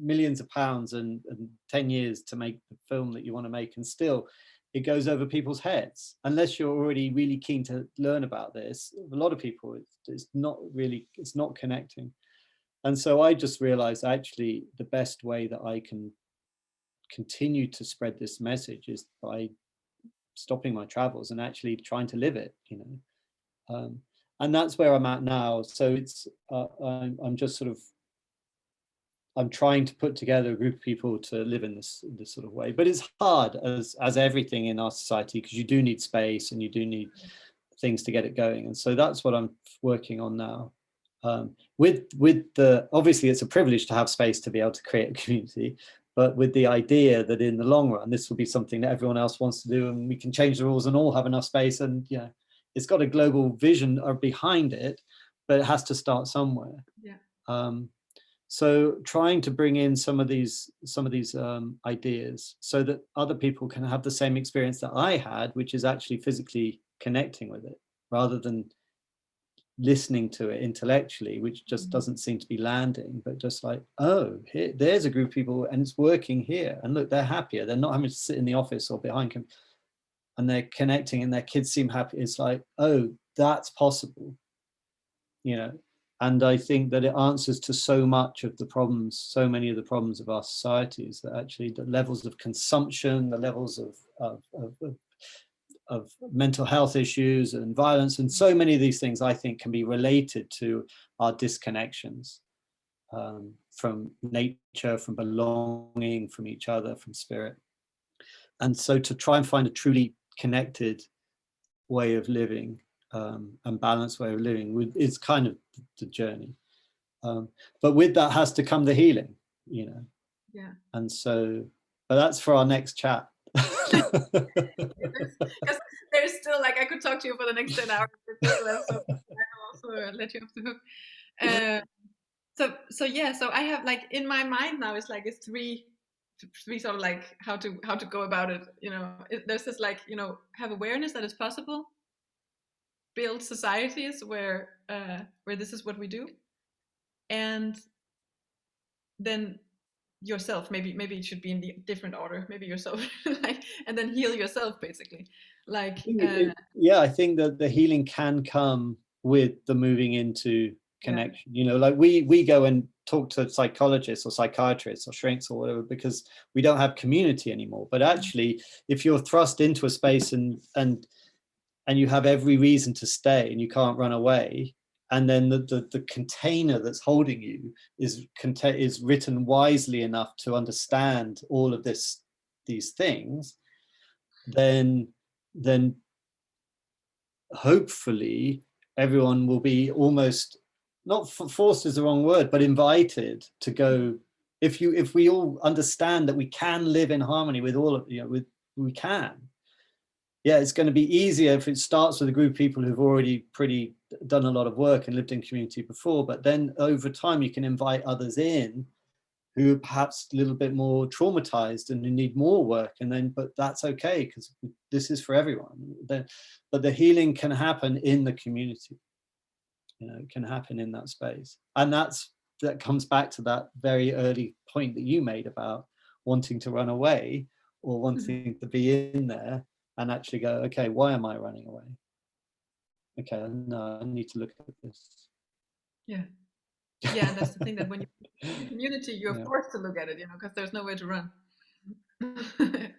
millions of pounds and 10 years to make the film that you want to make, and still it goes over people's heads unless you're already really keen to learn about this. A lot of people, it's not connecting. And so I just realized, actually, the best way that I can continue to spread this message is by stopping my travels and actually trying to live it, and that's where I'm at now. So it's I'm just sort of, I'm trying to put together a group of people to live in this sort of way, but it's hard as everything in our society, because you do need space and you do need things to get it going. And so that's what I'm working on now. With the, obviously it's a privilege to have space to be able to create a community, but with the idea that in the long run this will be something that everyone else wants to do, and we can change the rules and all have enough space. And it's got a global vision behind it, but it has to start somewhere. So trying to bring in some of these ideas so that other people can have the same experience that I had, which is actually physically connecting with it rather than listening to it intellectually, which just doesn't seem to be landing, but just like, oh, there's a group of people and it's working here, and look, they're happier, they're not having to sit in the office or behind and they're connecting and their kids seem happy. It's like, oh, that's possible. you know, and I think that it answers to so much of the problems, so many of the problems of our societies, that actually the levels of consumption, the levels of mental health issues and violence, and so many of these things, I think, can be related to our disconnections from nature, from belonging, from each other, from spirit. And so to try and find a truly connected way of living and balanced way of living is kind of the journey. But with that has to come the healing, you know. Yeah. And so, but that's for our next chat. Because there's still, like, I could talk to you for the next 10 hours. So I will also let you off the hook. So yeah, so I have, like, in my mind now, it's like it's three sort of like how to go about it. You know, there's this, like, you know, have awareness that it's possible, build societies where this is what we do, and then yourself, maybe it should be in the different order, maybe yourself, like, and then heal yourself, basically, like yeah, I think that the healing can come with the moving into connection. You know, like we go and talk to psychologists or psychiatrists or shrinks or whatever because we don't have community anymore. But actually, if you're thrust into a space and you have every reason to stay and you can't run away, and then the container that's holding you is written wisely enough to understand all of these things, then hopefully everyone will be almost, not forced is the wrong word, but invited to go. If we all understand that we can live in harmony with all of, you know, we can. Yeah, it's going to be easier if it starts with a group of people who've already done a lot of work and lived in community before, but then over time you can invite others in who are perhaps a little bit more traumatized and who need more work, and then, but that's okay because this is for everyone. But the healing can happen in the community. You know, it can happen in that space, and that comes back to that very early point that you made about wanting to run away or wanting to be in there and actually go, okay, why am I running away? Okay, no, I need to look at this. Yeah, and that's the thing, that when you're in the community, you're forced to look at it, you know, because there's nowhere to run.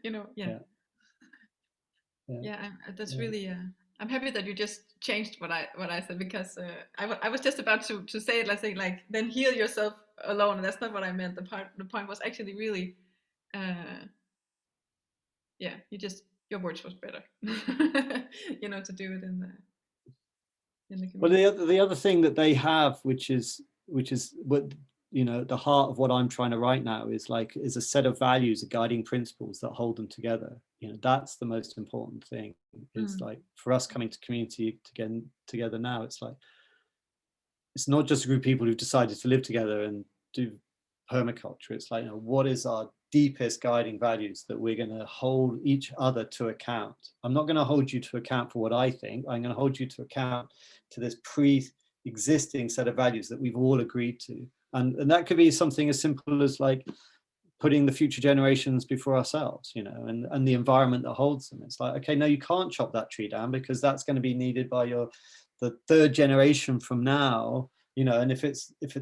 You know. That's really I'm happy that you just changed what I said, because I was just about to say it, let's say, like, then heal yourself alone, and that's not what I meant. The point was actually really your words was better. You know, to do it in the community. Well, the other thing that they have, which is what, you know, the heart of what I'm trying to write now is a set of values, guiding principles that hold them together. You know, that's the most important thing. Is like, for us coming to community together now, it's like, it's not just a group of people who've decided to live together and do permaculture. It's like, you know, what is our deepest guiding values that we're going to hold each other to account. I'm not going to hold you to account for what I think. I'm going to hold you to account to this pre-existing set of values that we've all agreed to. And that could be something as simple as like putting the future generations before ourselves, you know, and the environment that holds them. It's like, okay, no, you can't chop that tree down because that's going to be needed by the third generation from now. You know, and if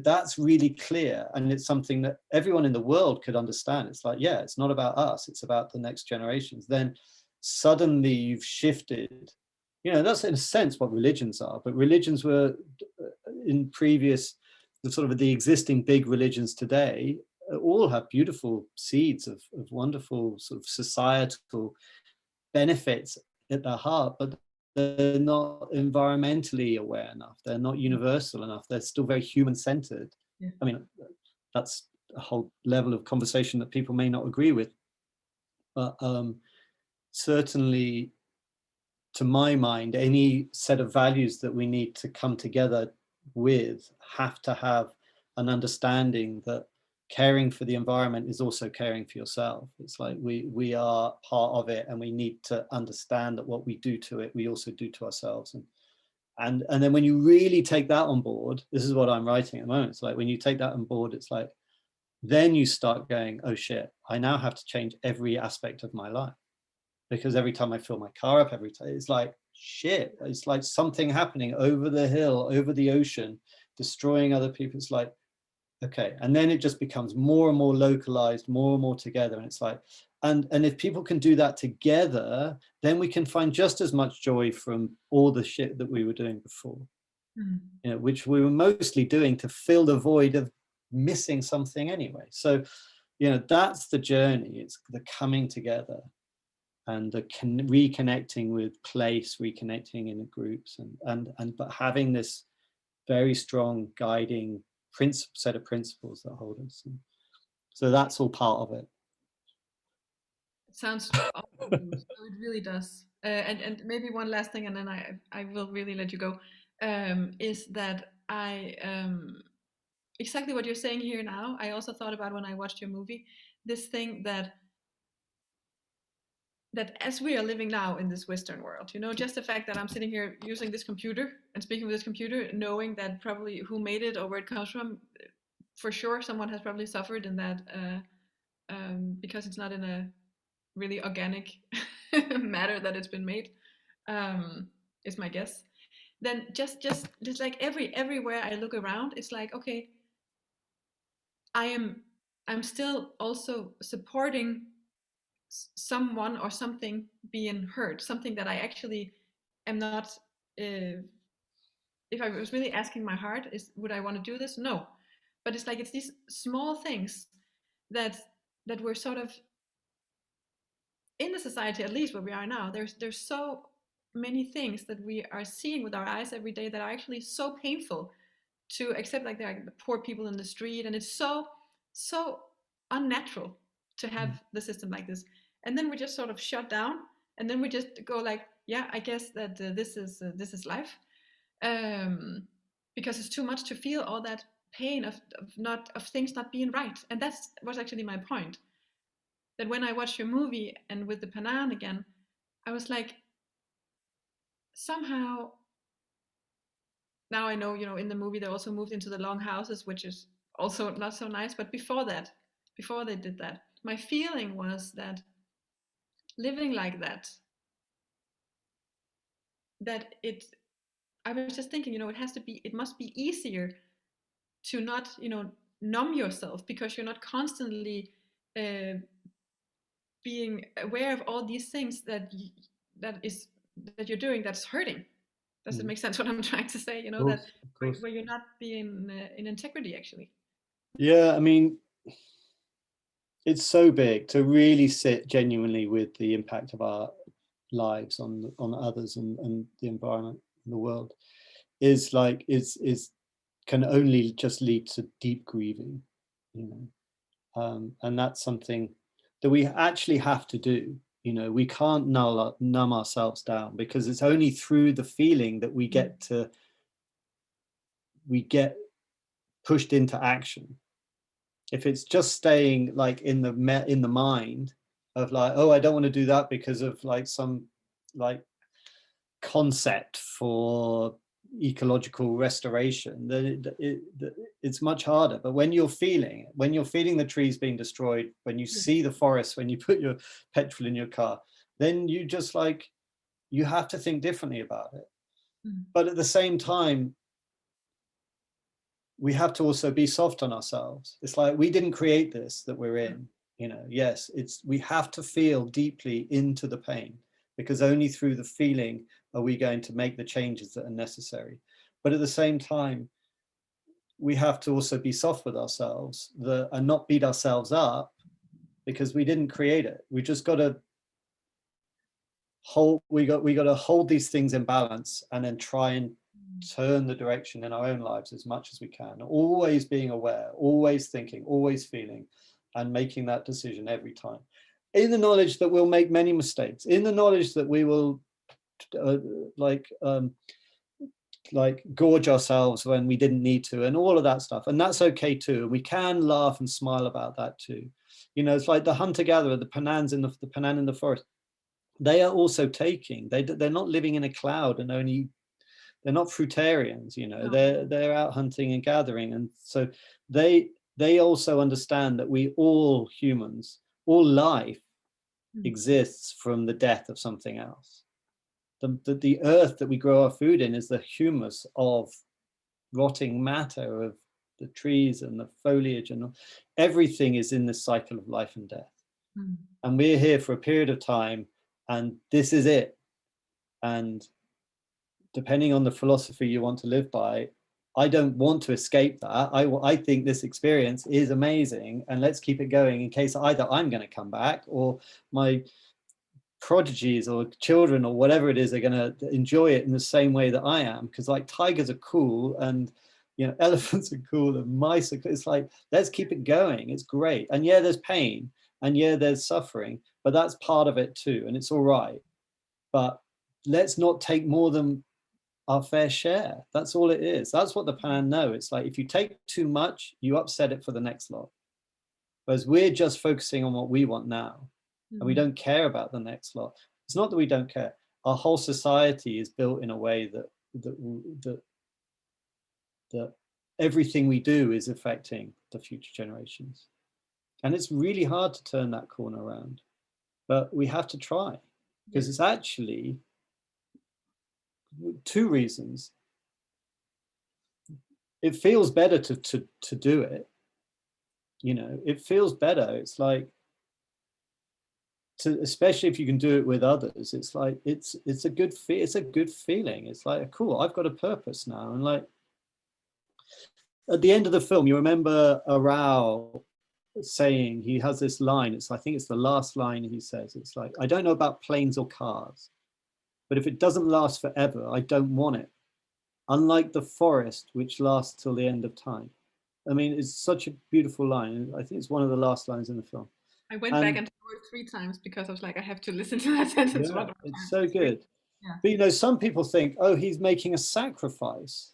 that's really clear and it's something that everyone in the world could understand, it's like, yeah, it's not about us, it's about the next generations, then suddenly you've shifted. You know, that's in a sense what religions are, but religions were in previous, sort of the existing big religions today, all have beautiful seeds of wonderful sort of societal benefits at their heart, but they're not environmentally aware enough. They're not universal enough. They're still very human-centered. Yeah. I mean, that's a whole level of conversation that people may not agree with. But certainly, to my mind, any set of values that we need to come together with have to have an understanding that caring for the environment is also caring for yourself. It's like we are part of it, and we need to understand that what we do to it, we also do to ourselves. And then when you really take that on board, this is what I'm writing at the moment. It's like when you take that on board, it's like, then you start going, oh shit, I now have to change every aspect of my life. Because every time I fill my car up, every time, it's like, shit, it's like something happening over the hill, over the ocean, destroying other people. It's like, okay. And then it just becomes more and more localized, more and more together. And it's like, and if people can do that together, then we can find just as much joy from all the shit that we were doing before, you know, which we were mostly doing to fill the void of missing something anyway. So, you know, that's the journey. It's the coming together and the reconnecting with place, reconnecting in the groups, and but having this very strong guiding set of principles that hold us. And so that's all part of it. It sounds awesome. So it really does. And maybe one last thing, and then I will really let you go. Is that I exactly what you're saying here now. I also thought about when I watched your movie. This thing that as we are living now in this Western world, you know, just the fact that I'm sitting here using this computer and speaking with this computer, knowing that probably who made it or where it comes from, for sure someone has probably suffered in that because it's not in a really organic matter that it's been made, is my guess. Then just like everywhere I look around, it's like, okay, I am I'm still also supporting someone or something being hurt, something that I actually am not. If I was really asking my heart, is would I want to do this? No, but it's like it's these small things that we're sort of in the society, at least where we are now. There's so many things that we are seeing with our eyes every day that are actually so painful to accept, like there are poor people in the street, and it's so unnatural to have the system like this. And then we just sort of shut down, and then we just go like, yeah, I guess that this is life, um, because it's too much to feel all that pain of things not being right. And that was actually my point. That when I watched your movie and with the Panan again, I was like, somehow now I know, you know, in the movie they also moved into the long houses, which is also not so nice. But before that, before they did that, my feeling was that living like that it, I was just thinking, you know, it must be easier to not, you know, numb yourself because you're not constantly uh, being aware of all these things that is that you're doing that's hurting. Does it make sense what I'm trying to say? You know, that Of course. where you're not being in integrity actually. Yeah, I mean, it's so big to really sit genuinely with the impact of our lives on others and the environment and the world is like is can only just lead to deep grieving, you know, and that's something that we actually have to do. You know, we can't numb ourselves down, because it's only through the feeling that we get pushed into action. If it's just staying like in the mind of like, oh, I don't want to do that because of like some like concept for ecological restoration, then it's much harder. But when you're feeling the trees being destroyed, when you see the forest, when you put your petrol in your car, then you just like, you have to think differently about it. But at the same time, we have to also be soft on ourselves. It's like, we didn't create this that we're in, you know. Yes, we have to feel deeply into the pain, because only through the feeling are we going to make the changes that are necessary. But at the same time, we have to also be soft with ourselves and not beat ourselves up, because we didn't create it. We just got to hold these things in balance, and then try and turn the direction in our own lives as much as we can, always being aware, always thinking, always feeling, and making that decision every time, in the knowledge that we'll make many mistakes, in the knowledge that we will like gorge ourselves when we didn't need to, and all of that stuff. And that's okay too. We can laugh and smile about that too. You know, it's like the hunter-gatherer, the Panan in the forest. They are also taking. They're not living in a cloud and only. They're not fruitarians, you know. No. They're out hunting and gathering, and so they also understand that we all humans, all life exists from the death of something else. the earth that we grow our food in is the humus of rotting matter of the trees and the foliage, and everything is in this cycle of life and death. And we're here for a period of time, and this is it. And depending on the philosophy you want to live by, I don't want to escape that. I think this experience is amazing, and let's keep it going in case either I'm going to come back or my prodigies or children or whatever it is are going to enjoy it in the same way that I am. Because like tigers are cool, and elephants are cool, and mice are cool. It's like, let's keep it going. It's great. And yeah, there's pain, and yeah, there's suffering, but that's part of it too, and it's all right. But let's not take more than our fair share. That's all it is. That's what the Pan know. It's like, if you take too much, you upset it for the next lot. Whereas we're just focusing on what we want now, and we don't care about the next lot. It's not that we don't care. Our whole society is built in a way that everything we do is affecting the future generations. And it's really hard to turn that corner around, but we have to try, because it's actually two reasons. It feels better to do it. It feels better. It's like, especially if you can do it with others, it's like, it's a good feeling. It's like, cool, I've got a purpose now. And like, at the end of the film, you remember Arao saying, he has this line, I think it's the last line he says, it's like, I don't know about planes or cars, but if it doesn't last forever, I don't want it. Unlike the forest, which lasts till the end of time. I mean, it's such a beautiful line. I think it's one of the last lines in the film. I went back and heard it 3 times because I was like, I have to listen to that sentence. Yeah, it's so good. Yeah. But some people think, oh, he's making a sacrifice.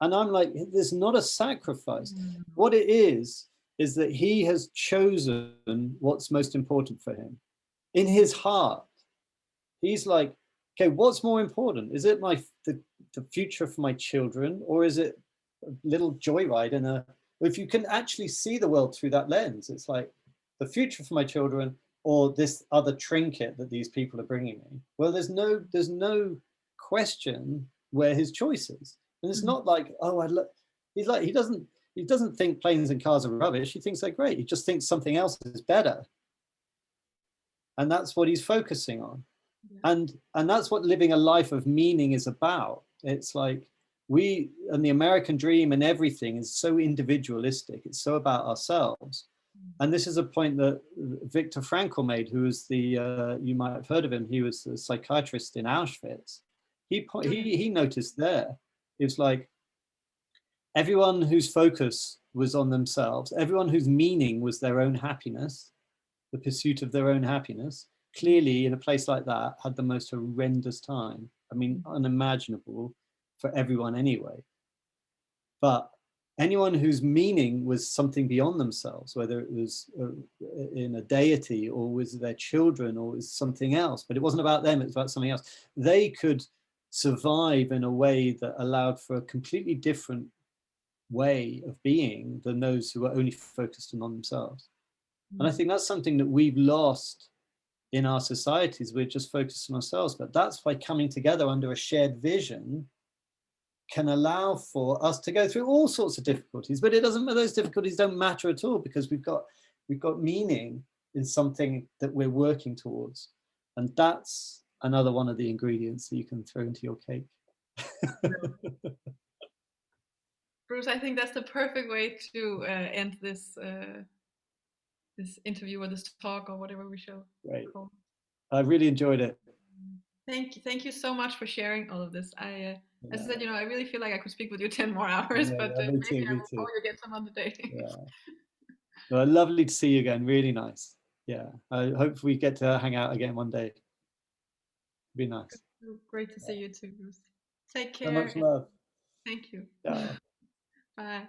And I'm like, there's not a sacrifice. What it is that he has chosen what's most important for him. In his heart, he's like, okay, what's more important? Is it the future for my children, or is it a little joyride if you can actually see the world through that lens, it's like the future for my children or this other trinket that these people are bringing me. Well, there's no question where his choice is. And it's not like, oh, he's like, he doesn't think planes and cars are rubbish. He thinks they're great. He just thinks something else is better. And that's what he's focusing on. Yeah. And that's what living a life of meaning is about. It's like and the American dream and everything is so individualistic. It's so about ourselves. And this is a point that Viktor Frankl made, who was you might have heard of him. He was the psychiatrist in Auschwitz. He noticed there, it's like everyone whose focus was on themselves, everyone whose meaning was their own happiness, the pursuit of their own happiness, clearly in a place like that had the most horrendous time. I mean, unimaginable for everyone anyway. But anyone whose meaning was something beyond themselves, whether it was in a deity or was their children or was something else, but it wasn't about them, it was about something else, they could survive in a way that allowed for a completely different way of being than those who were only focused on themselves. And I think that's something that we've lost in our societies. We're just focused on ourselves, but that's why coming together under a shared vision can allow for us to go through all sorts of difficulties, but those difficulties don't matter at all, because we've got meaning in something that we're working towards. And that's another one of the ingredients that you can throw into your cake. Bruce, I think that's the perfect way to end this interview or this talk or whatever we shall call it. I really enjoyed it. Thank you so much for sharing all of this. As I said, I really feel like I could speak with you 10 more hours, but maybe I will call you again some other day. Yeah. Well, lovely to see you again. Really nice. Yeah. I hope we get to hang out again one day. It'd be nice. Great to see you too, Bruce. Take care. So much love. Thank you. Yeah. Bye.